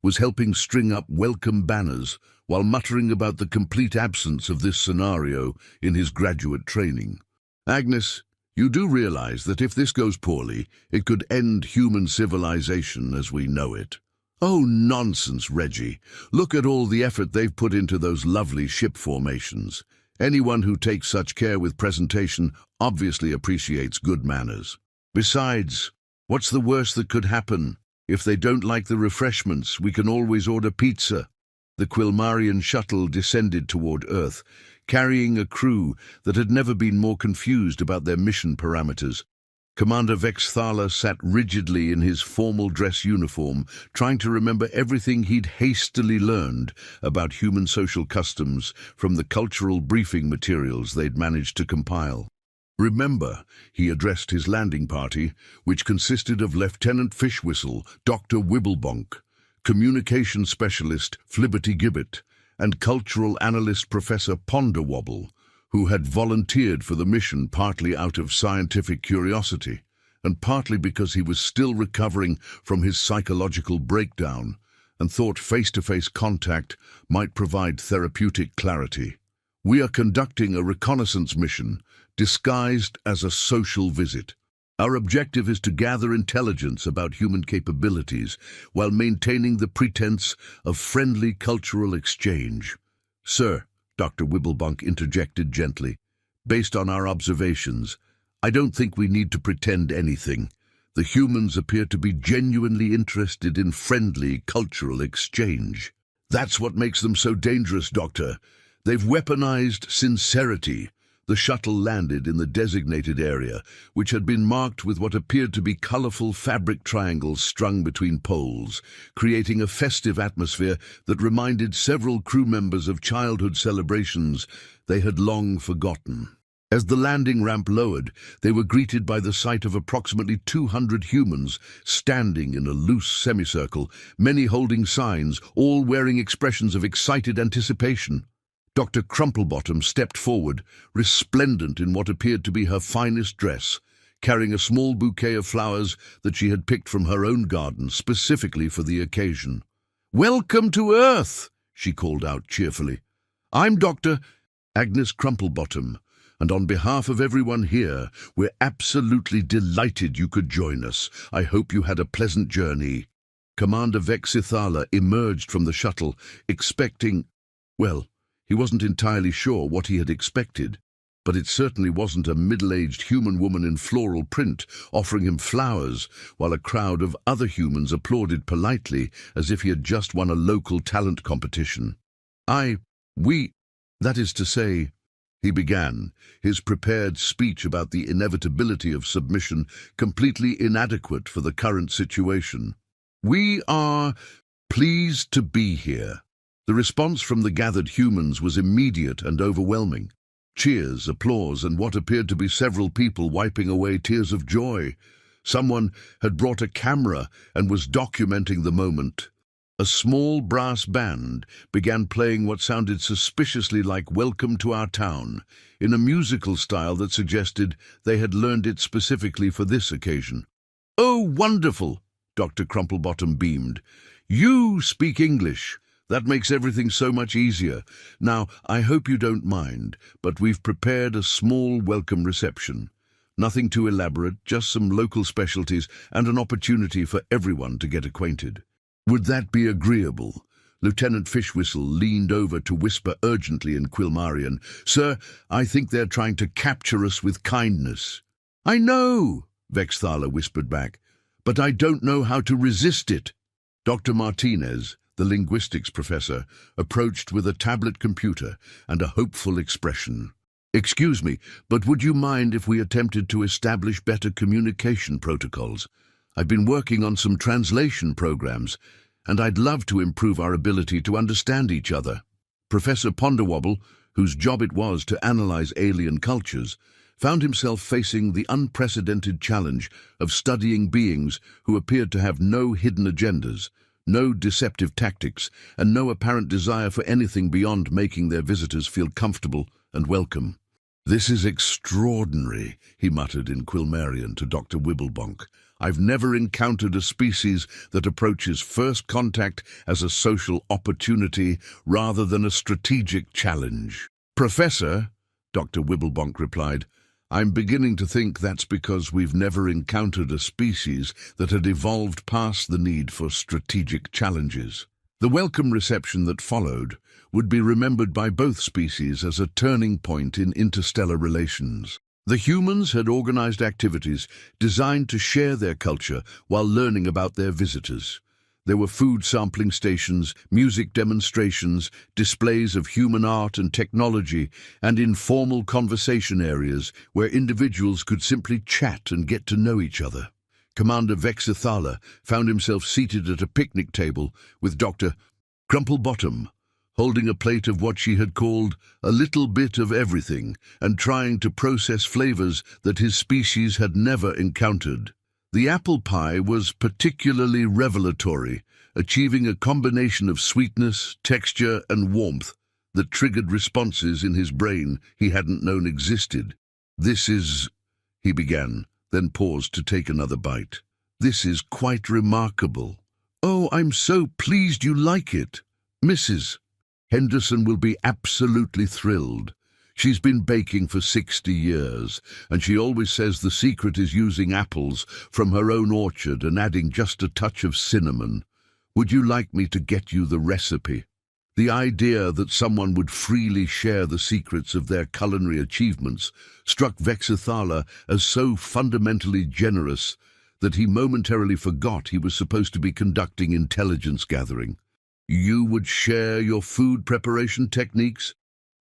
was helping string up welcome banners while muttering about the complete absence of this scenario in his graduate training. "Agnes, you do realize that if this goes poorly, it could end human civilization as we know it." "Oh, nonsense, Reggie. Look at all the effort they've put into those lovely ship formations. Anyone who takes such care with presentation obviously appreciates good manners. Besides, what's the worst that could happen? If they don't like the refreshments, we can always order pizza." The Quilmarian shuttle descended toward Earth, carrying a crew that had never been more confused about their mission parameters. Commander Vexthala sat rigidly in his formal dress uniform, trying to remember everything he'd hastily learned about human social customs from the cultural briefing materials they'd managed to compile. "Remember," he addressed his landing party, which consisted of Lieutenant Fishwhistle, Dr. Wibblebonk, communication specialist Flibberty Gibbet, and cultural analyst Professor Ponderwobble, who had volunteered for the mission partly out of scientific curiosity, and partly because he was still recovering from his psychological breakdown and thought face-to-face contact might provide therapeutic clarity. "We are conducting a reconnaissance mission disguised as a social visit. Our objective is to gather intelligence about human capabilities while maintaining the pretense of friendly cultural exchange." "Sir," Dr. Wibblebonk interjected gently, "based on our observations, I don't think we need to pretend anything. The humans appear to be genuinely interested in friendly cultural exchange. That's what makes them so dangerous, Doctor. They've weaponized sincerity." The shuttle landed in the designated area, which had been marked with what appeared to be colorful fabric triangles strung between poles, creating a festive atmosphere that reminded several crew members of childhood celebrations they had long forgotten. As the landing ramp lowered, they were greeted by the sight of approximately 200 humans standing in a loose semicircle, many holding signs, all wearing expressions of excited anticipation. Dr. Crumplebottom stepped forward, resplendent in what appeared to be her finest dress, carrying a small bouquet of flowers that she had picked from her own garden specifically for the occasion. "Welcome to Earth," she called out cheerfully. "I'm Dr. Agnes Crumplebottom, and on behalf of everyone here, we're absolutely delighted you could join us. I hope you had a pleasant journey." Commander Vexithala emerged from the shuttle, expecting, well, he wasn't entirely sure what he had expected, but it certainly wasn't a middle-aged human woman in floral print offering him flowers while a crowd of other humans applauded politely as if he had just won a local talent competition. That is to say," he began, his prepared speech about the inevitability of submission completely inadequate for the current situation. "We are pleased to be here." The response from the gathered humans was immediate and overwhelming. Cheers, applause, and what appeared to be several people wiping away tears of joy. Someone had brought a camera and was documenting the moment. A small brass band began playing what sounded suspiciously like "Welcome to Our Town," in a musical style that suggested they had learned it specifically for this occasion. "Oh, wonderful!" Dr. Crumplebottom beamed. "You speak English. That makes everything so much easier. Now, I hope you don't mind, but we've prepared a small welcome reception. Nothing too elaborate, just some local specialties and an opportunity for everyone to get acquainted. Would that be agreeable? Lieutenant Fishwhistle leaned over to whisper urgently in Quilmarian, "Sir, I think they're trying to capture us with kindness." "I know," Vexthala whispered back, "but I don't know how to resist it." Dr. Martinez, the linguistics professor, approached with a tablet computer and a hopeful expression. "Excuse me, but would you mind if we attempted to establish better communication protocols? I've been working on some translation programs, and I'd love to improve our ability to understand each other." Professor Ponderwobble, whose job it was to analyze alien cultures, found himself facing the unprecedented challenge of studying beings who appeared to have no hidden agendas, no deceptive tactics, and no apparent desire for anything beyond making their visitors feel comfortable and welcome. "This is extraordinary," he muttered in Quilmarian to Dr. Wibblebonk. "I've never encountered a species that approaches first contact as a social opportunity rather than a strategic challenge." "Professor," Dr. Wibblebonk replied, "I'm beginning to think that's because we've never encountered a species that had evolved past the need for strategic challenges." The welcome reception that followed would be remembered by both species as a turning point in interstellar relations. The humans had organized activities designed to share their culture while learning about their visitors. There were food sampling stations, music demonstrations, displays of human art and technology, and informal conversation areas where individuals could simply chat and get to know each other. Commander Vexithala found himself seated at a picnic table with Dr. Crumplebottom, holding a plate of what she had called a little bit of everything and trying to process flavors that his species had never encountered. The apple pie was particularly revelatory, achieving a combination of sweetness, texture, and warmth that triggered responses in his brain he hadn't known existed. "This is," he began, then paused to take another bite. "This is quite remarkable." "Oh, I'm so pleased you like it. Mrs. Henderson will be absolutely thrilled. She's been baking for 60 years, and she always says the secret is using apples from her own orchard and adding just a touch of cinnamon. Would you like me to get you the recipe?" The idea that someone would freely share the secrets of their culinary achievements struck Vexithala as so fundamentally generous that he momentarily forgot he was supposed to be conducting intelligence gathering. "You would share your food preparation techniques?"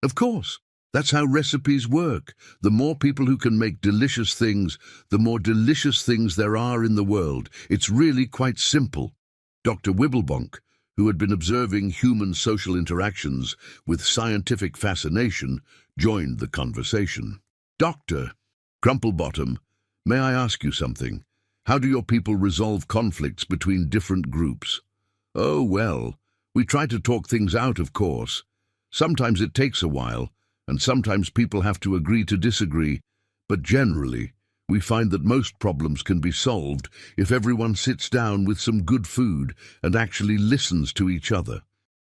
"Of course. That's how recipes work. The more people who can make delicious things, the more delicious things there are in the world. It's really quite simple." Dr. Wibblebonk, who had been observing human social interactions with scientific fascination, joined the conversation. "Dr. Crumplebottom, may I ask you something? How do your people resolve conflicts between different groups?" "Oh, well, we try to talk things out, of course. Sometimes it takes a while, and sometimes people have to agree to disagree, but generally, we find that most problems can be solved if everyone sits down with some good food and actually listens to each other."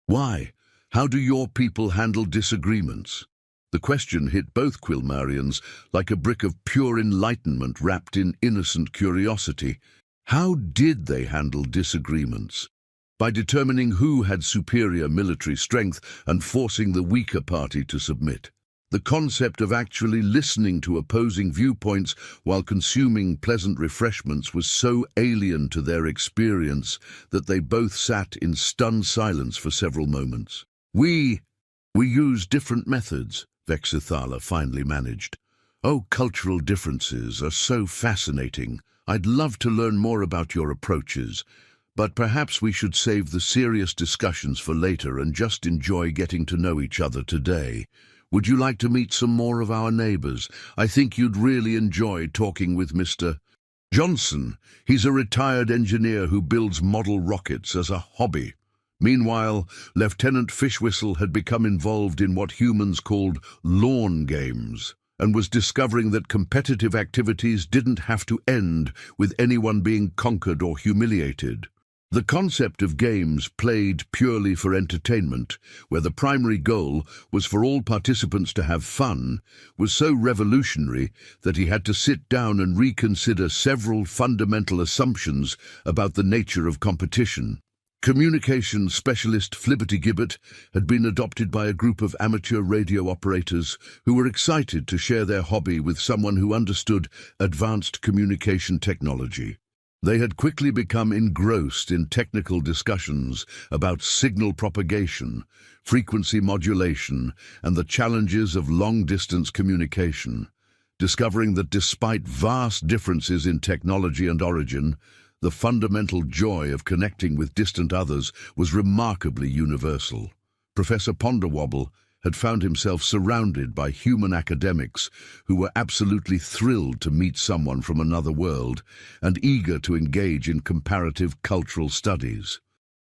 "Why? How do your people handle disagreements?" The question hit both Quilmarians like a brick of pure enlightenment wrapped in innocent curiosity. How did they handle disagreements? By determining who had superior military strength and forcing the weaker party to submit. The concept of actually listening to opposing viewpoints while consuming pleasant refreshments was so alien to their experience that they both sat in stunned silence for several moments. We use different methods," Vexithala finally managed. "Oh, cultural differences are so fascinating. I'd love to learn more about your approaches. But perhaps we should save the serious discussions for later and just enjoy getting to know each other today. Would you like to meet some more of our neighbors? I think you'd really enjoy talking with Mr. Johnson. He's a retired engineer who builds model rockets as a hobby." Meanwhile, Lieutenant Fishwhistle had become involved in what humans called lawn games, and was discovering that competitive activities didn't have to end with anyone being conquered or humiliated. The concept of games played purely for entertainment, where the primary goal was for all participants to have fun, was so revolutionary that he had to sit down and reconsider several fundamental assumptions about the nature of competition. Communications specialist Flibbertigibbet had been adopted by a group of amateur radio operators who were excited to share their hobby with someone who understood advanced communication technology. They had quickly become engrossed in technical discussions about signal propagation, frequency modulation, and the challenges of long-distance communication, discovering that despite vast differences in technology and origin, the fundamental joy of connecting with distant others was remarkably universal. Professor Ponderwobble had found himself surrounded by human academics who were absolutely thrilled to meet someone from another world and eager to engage in comparative cultural studies.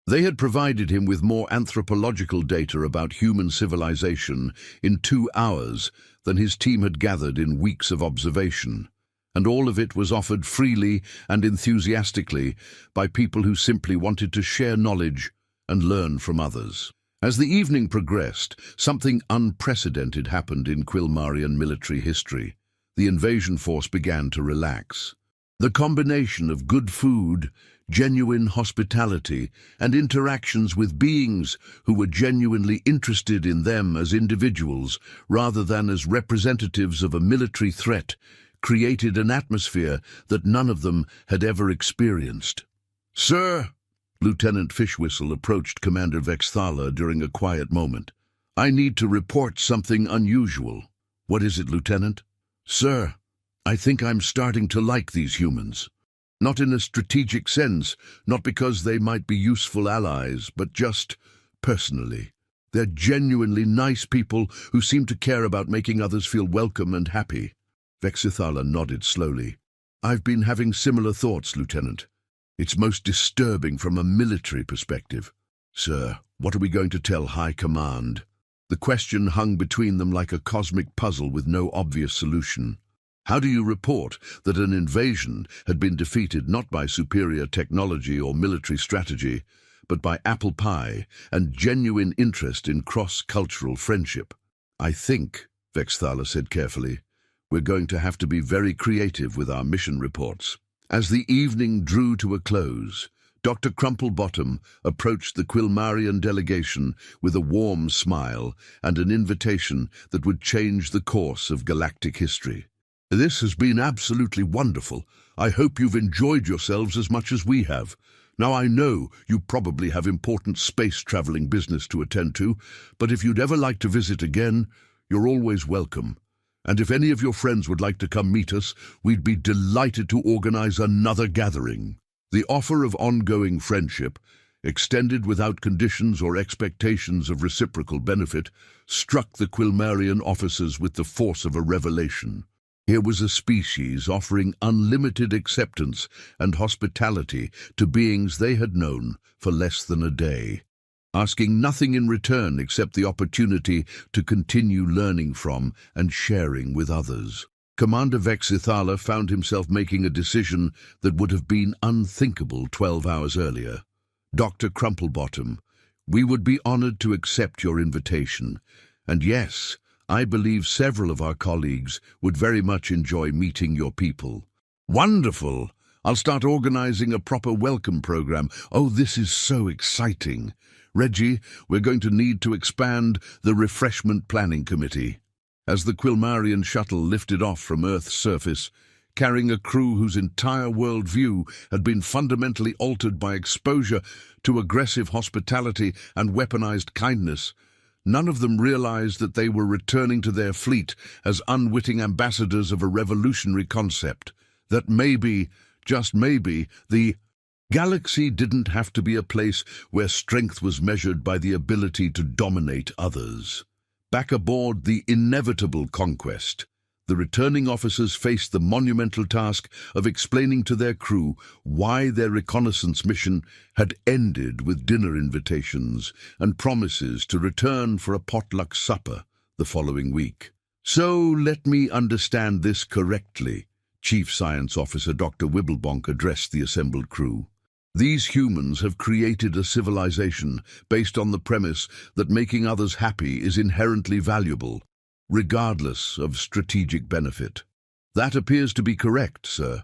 They had provided him with more anthropological data about human civilization in 2 hours than his team had gathered in weeks of observation, and all of it was offered freely and enthusiastically by people who simply wanted to share knowledge and learn from others. As the evening progressed, something unprecedented happened in Quilmarian military history. The invasion force began to relax. The combination of good food, genuine hospitality, and interactions with beings who were genuinely interested in them as individuals rather than as representatives of a military threat created an atmosphere that none of them had ever experienced. "Sir," Lieutenant Fishwhistle approached Commander Vexthala during a quiet moment. "I need to report something unusual." "What is it, Lieutenant?" "Sir, I think I'm starting to like these humans. Not in a strategic sense, not because they might be useful allies, but just personally. They're genuinely nice people who seem to care about making others feel welcome and happy." Vexithala nodded slowly. "I've been having similar thoughts, Lieutenant. It's most disturbing from a military perspective." "Sir, what are we going to tell High Command?" The question hung between them like a cosmic puzzle with no obvious solution. How do you report that an invasion had been defeated not by superior technology or military strategy, but by apple pie and genuine interest in cross-cultural friendship? "I think," Vexthala said carefully, "we're going to have to be very creative with our mission reports." As the evening drew to a close, Dr. Crumplebottom approached the Quilmarian delegation with a warm smile and an invitation that would change the course of galactic history. "This has been absolutely wonderful. I hope you've enjoyed yourselves as much as we have. Now, I know you probably have important space-traveling business to attend to, but if you'd ever like to visit again, you're always welcome. And if any of your friends would like to come meet us, we'd be delighted to organize another gathering." The offer of ongoing friendship, extended without conditions or expectations of reciprocal benefit, struck the Quilmarian officers with the force of a revelation. Here was a species offering unlimited acceptance and hospitality to beings they had known for less than a day, asking nothing in return except the opportunity to continue learning from and sharing with others. Commander Vexithala found himself making a decision that would have been unthinkable 12 hours earlier. "Dr. Crumplebottom, we would be honored to accept your invitation, and yes, I believe several of our colleagues would very much enjoy meeting your people." "Wonderful! I'll start organizing a proper welcome program. Oh, this is so exciting. Reggie, we're going to need to expand the refreshment planning committee." As the Quilmarian shuttle lifted off from Earth's surface, carrying a crew whose entire worldview had been fundamentally altered by exposure to aggressive hospitality and weaponized kindness, none of them realized that they were returning to their fleet as unwitting ambassadors of a revolutionary concept, that maybe, just maybe, the galaxy didn't have to be a place where strength was measured by the ability to dominate others. Back aboard the inevitable conquest, the returning officers faced the monumental task of explaining to their crew why their reconnaissance mission had ended with dinner invitations and promises to return for a potluck supper the following week. "So let me understand this correctly," Chief Science Officer Dr. Wibblebonk addressed the assembled crew. These humans have created a civilization based on the premise that making others happy is inherently valuable, regardless of strategic benefit. That appears to be correct, sir.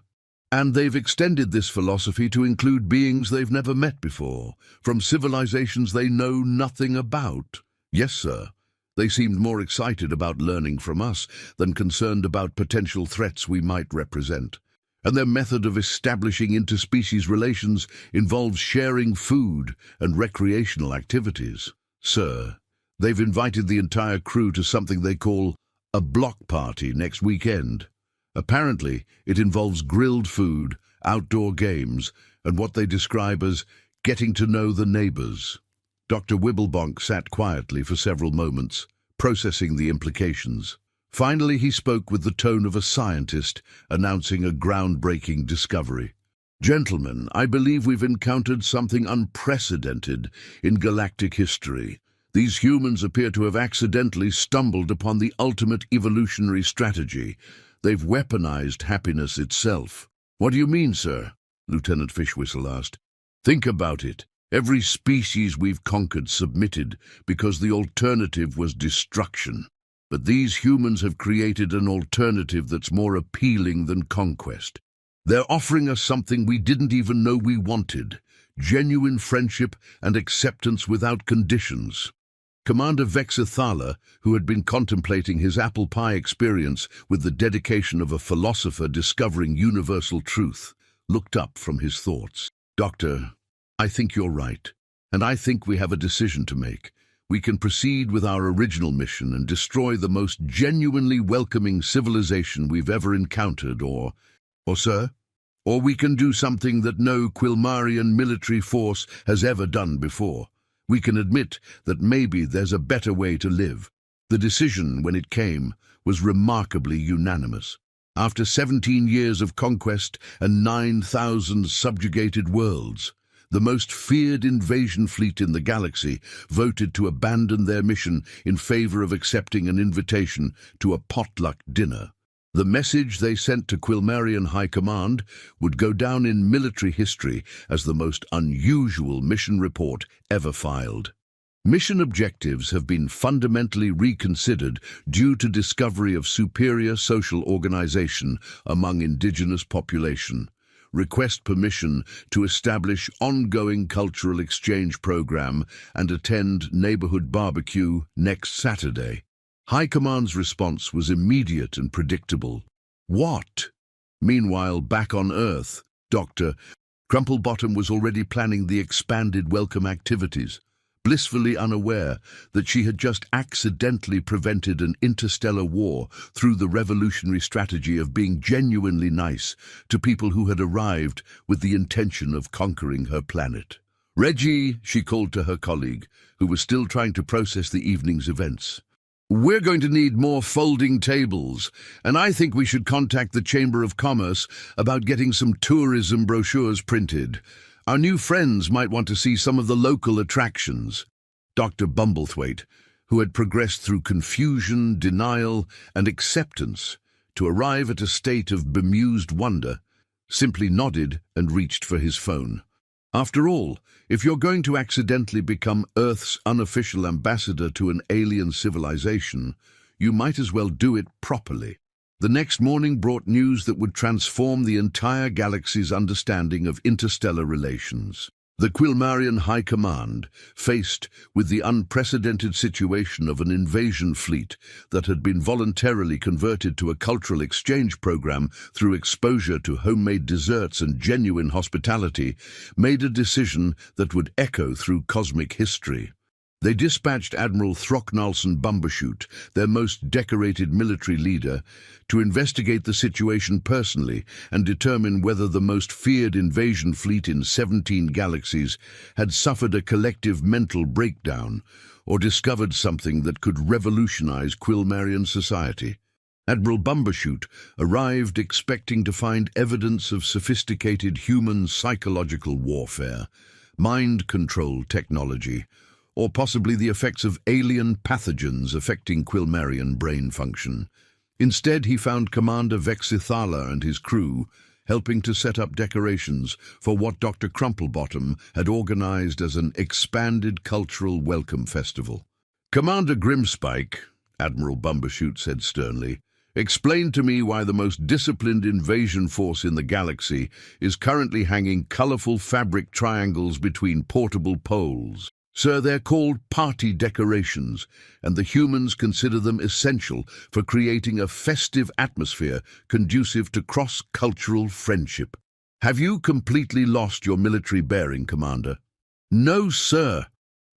And they've extended this philosophy to include beings they've never met before, from civilizations they know nothing about. Yes, sir. They seemed more excited about learning from us than concerned about potential threats we might represent. And their method of establishing interspecies relations involves sharing food and recreational activities. Sir, they've invited the entire crew to something they call a block party next weekend. Apparently, it involves grilled food, outdoor games, and what they describe as getting to know the neighbors. Dr. Wibblebonk sat quietly for several moments, processing the implications. Finally, he spoke with the tone of a scientist, announcing a groundbreaking discovery. Gentlemen, I believe we've encountered something unprecedented in galactic history. These humans appear to have accidentally stumbled upon the ultimate evolutionary strategy. They've weaponized happiness itself. What do you mean, sir? Lieutenant Fishwhistle asked. Think about it. Every species we've conquered submitted because the alternative was destruction. But these humans have created an alternative that's more appealing than conquest. They're offering us something we didn't even know we wanted: genuine friendship and acceptance without conditions. Commander Vexithala, who had been contemplating his apple pie experience with the dedication of a philosopher discovering universal truth, looked up from his thoughts. Doctor, I think you're right, and I think we have a decision to make. We can proceed with our original mission and destroy the most genuinely welcoming civilization we've ever encountered, or sir? Or we can do something that no Quilmarian military force has ever done before. We can admit that maybe there's a better way to live. The decision, when it came, was remarkably unanimous. After 17 years of conquest and 9,000 subjugated worlds, the most feared invasion fleet in the galaxy voted to abandon their mission in favor of accepting an invitation to a potluck dinner. The message they sent to Quilmarian High Command would go down in military history as the most unusual mission report ever filed. Mission objectives have been fundamentally reconsidered due to discovery of superior social organization among indigenous population. Request permission to establish ongoing cultural exchange program and attend neighborhood barbecue next Saturday. High Command's response was immediate and predictable. What? Meanwhile, back on Earth, Dr. Crumplebottom was already planning the expanded welcome activities, blissfully unaware that she had just accidentally prevented an interstellar war through the revolutionary strategy of being genuinely nice to people who had arrived with the intention of conquering her planet. Reggie, she called to her colleague, who was still trying to process the evening's events. We're going to need more folding tables, and I think we should contact the Chamber of Commerce about getting some tourism brochures printed. Our new friends might want to see some of the local attractions. Dr. Bumblethwaite, who had progressed through confusion, denial, and acceptance to arrive at a state of bemused wonder, simply nodded and reached for his phone. After all, if you're going to accidentally become Earth's unofficial ambassador to an alien civilization, you might as well do it properly. The next morning brought news that would transform the entire galaxy's understanding of interstellar relations. The Quilmarian High Command, faced with the unprecedented situation of an invasion fleet that had been voluntarily converted to a cultural exchange program through exposure to homemade desserts and genuine hospitality, made a decision that would echo through cosmic history. They dispatched Admiral Throcknalson Bumbershoot, their most decorated military leader, to investigate the situation personally and determine whether the most feared invasion fleet in 17 galaxies had suffered a collective mental breakdown or discovered something that could revolutionize Quilmarian society. Admiral Bumbershoot arrived expecting to find evidence of sophisticated human psychological warfare, mind control technology, or possibly the effects of alien pathogens affecting Quilmarian brain function. Instead, he found Commander Vexithala and his crew helping to set up decorations for what Dr. Crumplebottom had organized as an expanded cultural welcome festival. "Commander Grimspike," Admiral Bumbershoot said sternly, "explain to me why the most disciplined invasion force in the galaxy is currently hanging colorful fabric triangles between portable poles. Sir, they're called party decorations, and the humans consider them essential for creating a festive atmosphere conducive to cross-cultural friendship. Have you completely lost your military bearing, Commander?" "No, sir.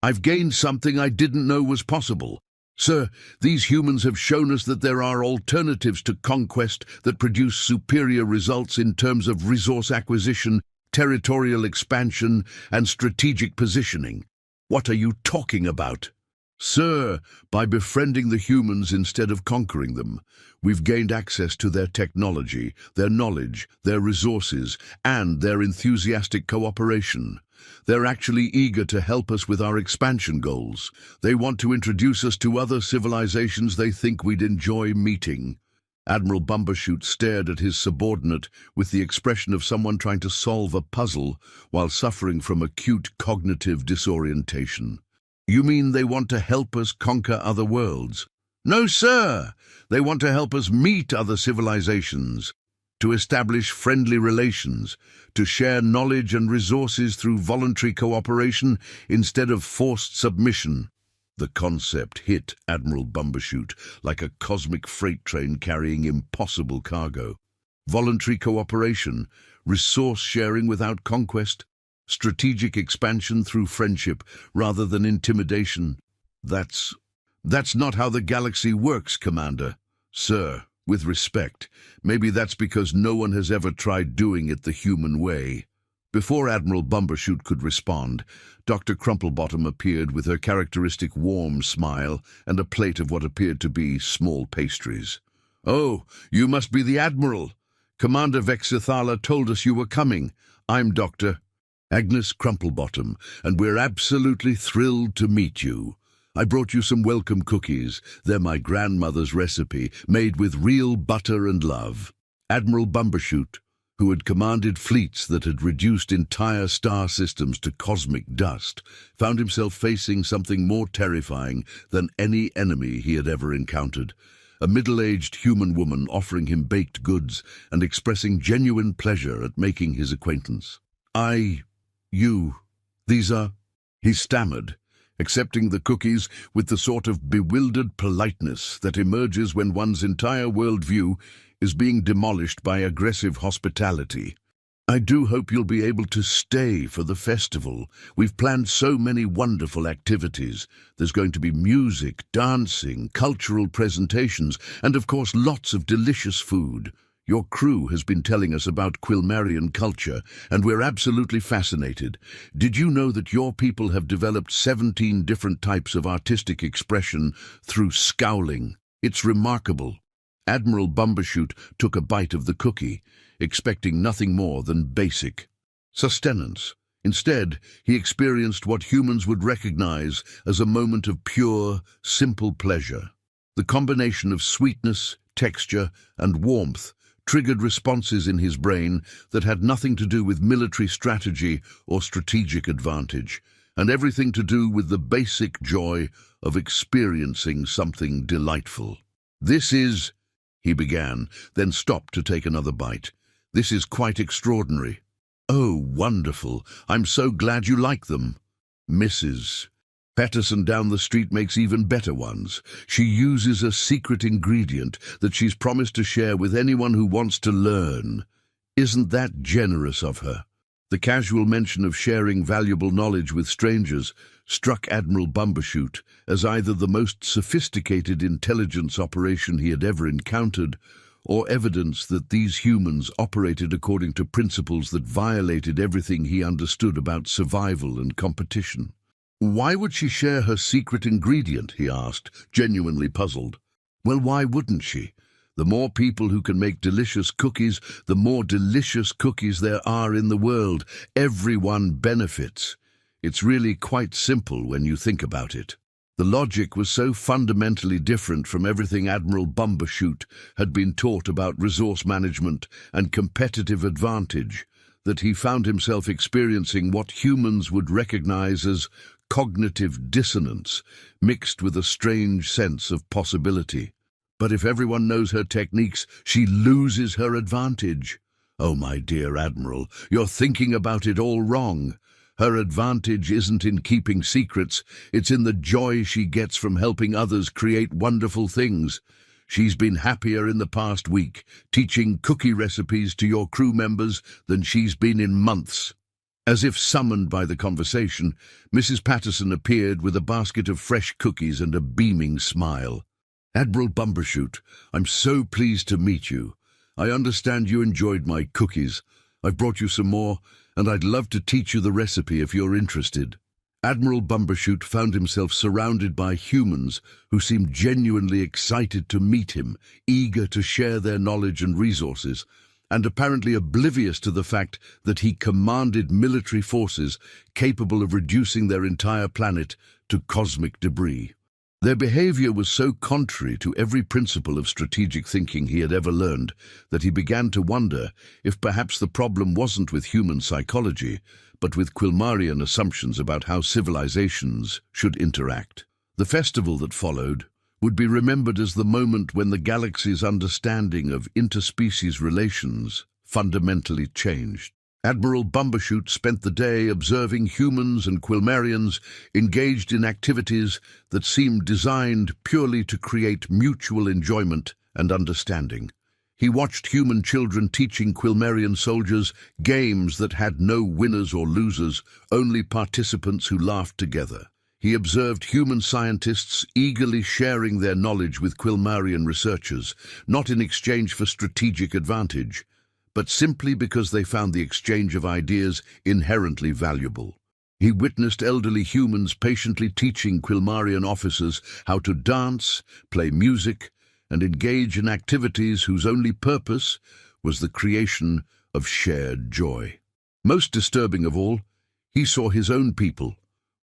I've gained something I didn't know was possible. Sir, these humans have shown us that there are alternatives to conquest that produce superior results in terms of resource acquisition, territorial expansion, and strategic positioning." "What are you talking about?" "Sir, by befriending the humans instead of conquering them, we've gained access to their technology, their knowledge, their resources, and their enthusiastic cooperation. They're actually eager to help us with our expansion goals. They want to introduce us to other civilizations they think we'd enjoy meeting." Admiral Bumbershoot stared at his subordinate with the expression of someone trying to solve a puzzle while suffering from acute cognitive disorientation. "You mean they want to help us conquer other worlds?" "No, sir. They want to help us meet other civilizations, to establish friendly relations, to share knowledge and resources through voluntary cooperation instead of forced submission." The concept hit Admiral Bumbershoot like a cosmic freight train carrying impossible cargo. Voluntary cooperation, resource sharing without conquest, strategic expansion through friendship rather than intimidation. That's not how the galaxy works, Commander. Sir, with respect, maybe that's because no one has ever tried doing it the human way. Before Admiral Bumbershoot could respond, Dr. Crumplebottom appeared with her characteristic warm smile and a plate of what appeared to be small pastries. "Oh, you must be the Admiral. Commander Vexithala told us you were coming. I'm Dr. Agnes Crumplebottom, and we're absolutely thrilled to meet you. I brought you some welcome cookies. They're my grandmother's recipe, made with real butter and love." Admiral Bumbershoot, who had commanded fleets that had reduced entire star systems to cosmic dust, found himself facing something more terrifying than any enemy he had ever encountered. A middle-aged human woman offering him baked goods and expressing genuine pleasure at making his acquaintance. These are..." He stammered, accepting the cookies with the sort of bewildered politeness that emerges when one's entire worldview is being demolished by aggressive hospitality. "I do hope you'll be able to stay for the festival. We've planned so many wonderful activities. There's going to be music, dancing, cultural presentations, and of course lots of delicious food. Your crew has been telling us about Quilmarian culture, and we're absolutely fascinated. Did you know that your people have developed 17 different types of artistic expression through scowling? It's remarkable." Admiral Bumbershoot took a bite of the cookie, expecting nothing more than basic sustenance. Instead, he experienced what humans would recognize as a moment of pure, simple pleasure. The combination of sweetness, texture, and warmth triggered responses in his brain that had nothing to do with military strategy or strategic advantage, and everything to do with the basic joy of experiencing something delightful. "This is..." he began, then stopped to take another bite. "This is quite extraordinary." "Oh, wonderful. I'm so glad you like them." "Mrs. Patterson down the street makes even better ones. She uses a secret ingredient that she's promised to share with anyone who wants to learn. Isn't that generous of her?" The casual mention of sharing valuable knowledge with strangers struck Admiral Bumbershoot as either the most sophisticated intelligence operation he had ever encountered, or evidence that these humans operated according to principles that violated everything he understood about survival and competition. "Why would she share her secret ingredient?" he asked, genuinely puzzled. "Well, why wouldn't she? The more people who can make delicious cookies, the more delicious cookies there are in the world. Everyone benefits. It's really quite simple when you think about it." The logic was so fundamentally different from everything Admiral Bumbershoot had been taught about resource management and competitive advantage that he found himself experiencing what humans would recognize as cognitive dissonance, mixed with a strange sense of possibility. But if everyone knows her techniques, she loses her advantage. Oh, my dear Admiral, you're thinking about it all wrong. Her advantage isn't in keeping secrets, it's in the joy she gets from helping others create wonderful things. She's been happier in the past week, teaching cookie recipes to your crew members than she's been in months. As if summoned by the conversation, Mrs. Patterson appeared with a basket of fresh cookies and a beaming smile. Admiral Bumbershoot, I'm so pleased to meet you. I understand you enjoyed my cookies. I've brought you some more, and I'd love to teach you the recipe if you're interested. Admiral Bumbershoot found himself surrounded by humans who seemed genuinely excited to meet him, eager to share their knowledge and resources, and apparently oblivious to the fact that he commanded military forces capable of reducing their entire planet to cosmic debris. Their behavior was so contrary to every principle of strategic thinking he had ever learned that he began to wonder if perhaps the problem wasn't with human psychology, but with Quilmarian assumptions about how civilizations should interact. The festival that followed would be remembered as the moment when the galaxy's understanding of interspecies relations fundamentally changed. Admiral Bumbershoot spent the day observing humans and Quilmarians engaged in activities that seemed designed purely to create mutual enjoyment and understanding. He watched human children teaching Quilmarian soldiers games that had no winners or losers, only participants who laughed together. He observed human scientists eagerly sharing their knowledge with Quilmarian researchers, not in exchange for strategic advantage, but simply because they found the exchange of ideas inherently valuable. He witnessed elderly humans patiently teaching Quilmarian officers how to dance, play music, and engage in activities whose only purpose was the creation of shared joy. Most disturbing of all, he saw his own people,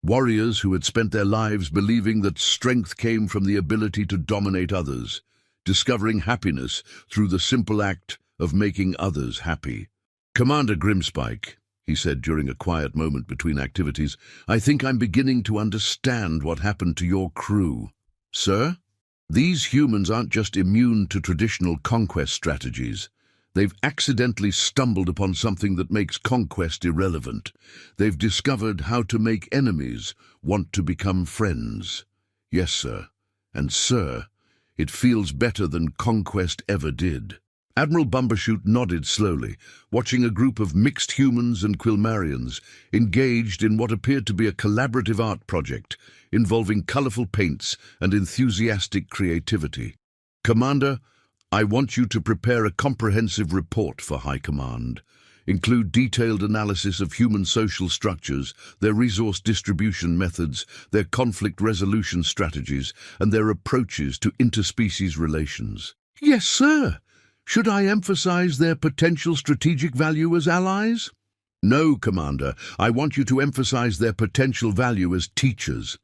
warriors who had spent their lives believing that strength came from the ability to dominate others, discovering happiness through the simple act of making others happy. "Commander Grimspike," he said during a quiet moment between activities, "I think I'm beginning to understand what happened to your crew." "Sir? These humans aren't just immune to traditional conquest strategies. They've accidentally stumbled upon something that makes conquest irrelevant. They've discovered how to make enemies want to become friends." "Yes, sir. And, sir, it feels better than conquest ever did." Admiral Bumbershoot nodded slowly, watching a group of mixed humans and Quilmarians engaged in what appeared to be a collaborative art project involving colorful paints and enthusiastic creativity. "Commander, I want you to prepare a comprehensive report for High Command. Include detailed analysis of human social structures, their resource distribution methods, their conflict resolution strategies, and their approaches to interspecies relations." "Yes, sir. Should I emphasize their potential strategic value as allies?" "No, Commander. I want you to emphasize their potential value as teachers."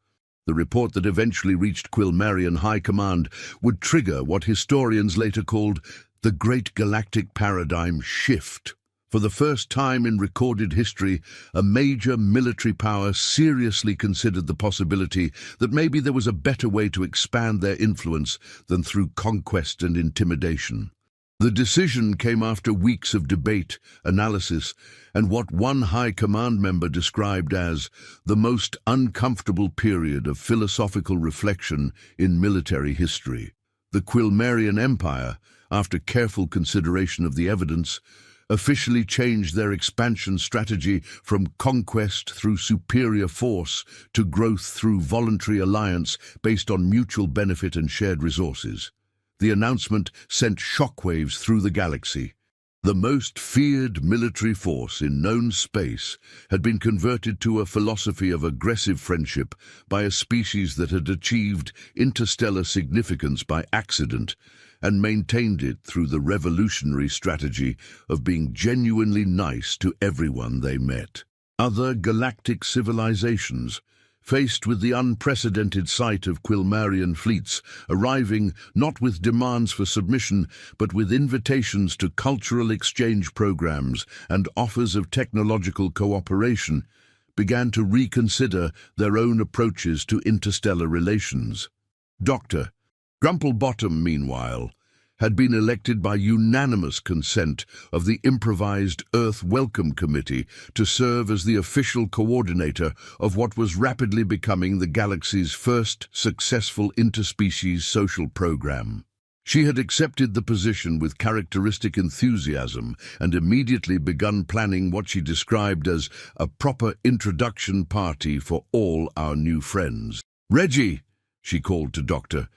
The report that eventually reached Quilmarian High Command would trigger what historians later called the Great Galactic Paradigm Shift. For the first time in recorded history, a major military power seriously considered the possibility that maybe there was a better way to expand their influence than through conquest and intimidation. The decision came after weeks of debate, analysis, and what one High Command member described as the most uncomfortable period of philosophical reflection in military history. The Quilmarian Empire, after careful consideration of the evidence, officially changed their expansion strategy from conquest through superior force to growth through voluntary alliance based on mutual benefit and shared resources. The announcement sent shockwaves through the galaxy. The most feared military force in known space had been converted to a philosophy of aggressive friendship by a species that had achieved interstellar significance by accident and maintained it through the revolutionary strategy of being genuinely nice to everyone they met. Other galactic civilizations, faced with the unprecedented sight of Quilmarian fleets arriving not with demands for submission, but with invitations to cultural exchange programs and offers of technological cooperation, began to reconsider their own approaches to interstellar relations. Dr. Grumplebottom, meanwhile, had been elected by unanimous consent of the improvised Earth Welcome Committee to serve as the official coordinator of what was rapidly becoming the galaxy's first successful interspecies social program. She had accepted the position with characteristic enthusiasm and immediately begun planning what she described as a proper introduction party for all our new friends. "Reggie," she called to Dr.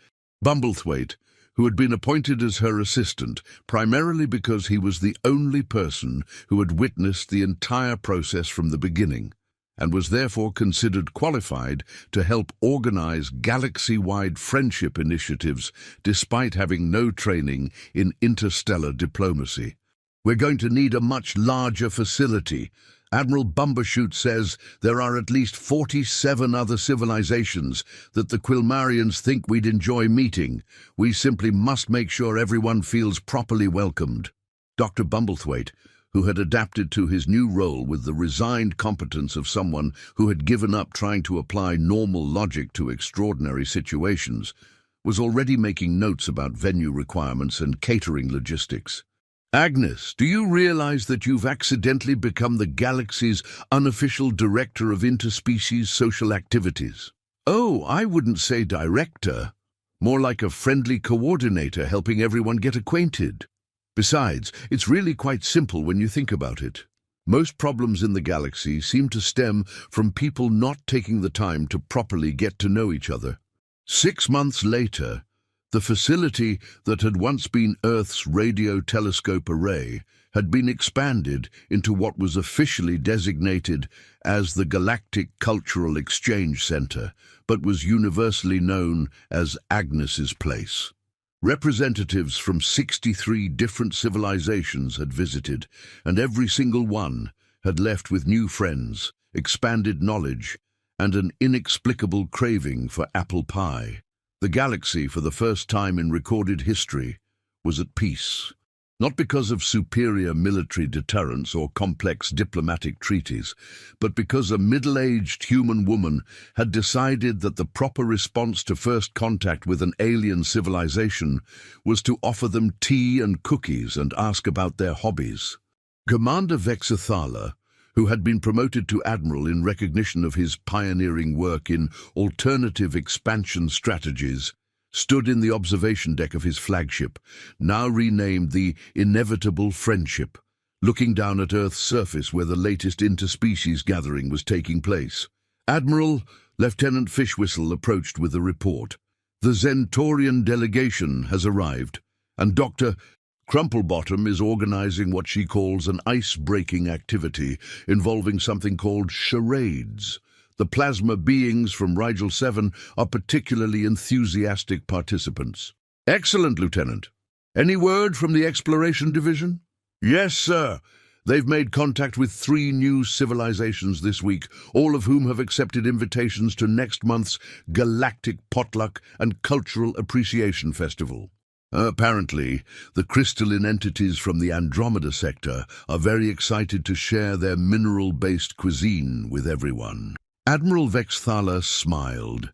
Bumblethwaite, who had been appointed as her assistant, primarily because he was the only person who had witnessed the entire process from the beginning, and was therefore considered qualified to help organize galaxy-wide friendship initiatives despite having no training in interstellar diplomacy. "We're going to need a much larger facility. Admiral Bumbershoot says there are at least 47 other civilizations that the Quilmarians think we'd enjoy meeting. We simply must make sure everyone feels properly welcomed." Dr. Bumblethwaite, who had adapted to his new role with the resigned competence of someone who had given up trying to apply normal logic to extraordinary situations, was already making notes about venue requirements and catering logistics. "Agnes, do you realize that you've accidentally become the galaxy's unofficial director of interspecies social activities?" "Oh, I wouldn't say director. More like a friendly coordinator helping everyone get acquainted. Besides, it's really quite simple when you think about it. Most problems in the galaxy seem to stem from people not taking the time to properly get to know each other." 6 months later, the facility that had once been Earth's radio telescope array had been expanded into what was officially designated as the Galactic Cultural Exchange Center, but was universally known as Agnes's Place. Representatives from 63 different civilizations had visited, and every single one had left with new friends, expanded knowledge, and an inexplicable craving for apple pie. The galaxy, for the first time in recorded history, was at peace. Not because of superior military deterrence or complex diplomatic treaties, but because a middle-aged human woman had decided that the proper response to first contact with an alien civilization was to offer them tea and cookies and ask about their hobbies. Commander Vexathala, who had been promoted to admiral in recognition of his pioneering work in alternative expansion strategies, stood in the observation deck of his flagship, now renamed the Inevitable Friendship, looking down at Earth's surface where the latest interspecies gathering was taking place. "Admiral," Lieutenant Fishwhistle approached with a report. "The Zentorian delegation has arrived, and Dr. Crumplebottom is organizing what she calls an ice-breaking activity involving something called charades. The plasma beings from Rigel 7 are particularly enthusiastic participants." "Excellent, Lieutenant. Any word from the Exploration Division?" "Yes, sir. They've made contact with 3 new civilizations this week, all of whom have accepted invitations to next month's Galactic Potluck and Cultural Appreciation Festival. Apparently, the crystalline entities from the Andromeda sector are very excited to share their mineral-based cuisine with everyone." Admiral Vexathala smiled,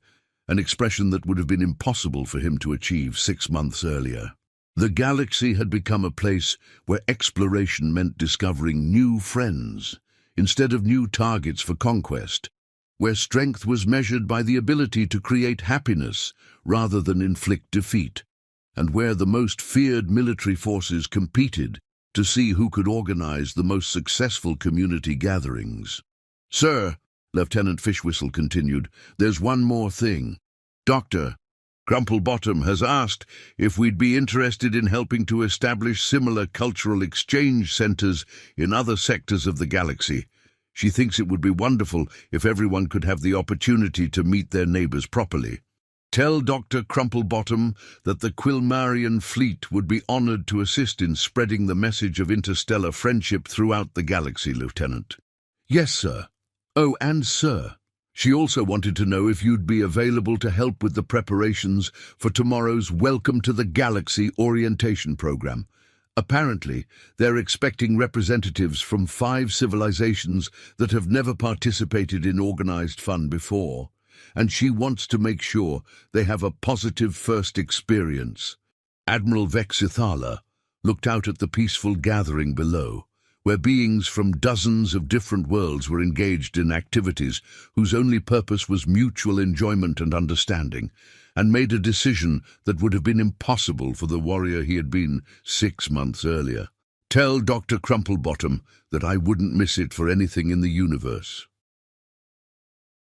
an expression that would have been impossible for him to achieve 6 months earlier. The galaxy had become a place where exploration meant discovering new friends, instead of new targets for conquest, where strength was measured by the ability to create happiness rather than inflict defeat, and where the most feared military forces competed to see who could organize the most successful community gatherings. "Sir," Lieutenant Fishwhistle continued, "there's one more thing. Dr. Crumplebottom has asked if we'd be interested in helping to establish similar cultural exchange centers in other sectors of the galaxy. She thinks it would be wonderful if everyone could have the opportunity to meet their neighbors properly. Tell Dr. Crumplebottom that the Quilmarian fleet would be honored to assist in spreading the message of interstellar friendship throughout the galaxy, Lieutenant." "Yes, sir." "Oh, and sir," She also wanted to know if you'd be available to help with the preparations for tomorrow's Welcome to the Galaxy orientation program. Apparently, they're expecting representatives from 5 civilizations that have never participated in organized fun before, and she wants to make sure they have a positive first experience. Admiral Vexithala looked out at the peaceful gathering below, where beings from dozens of different worlds were engaged in activities whose only purpose was mutual enjoyment and understanding, and made a decision that would have been impossible for the warrior he had been 6 months earlier. Tell Dr. Crumplebottom that I wouldn't miss it for anything in the universe.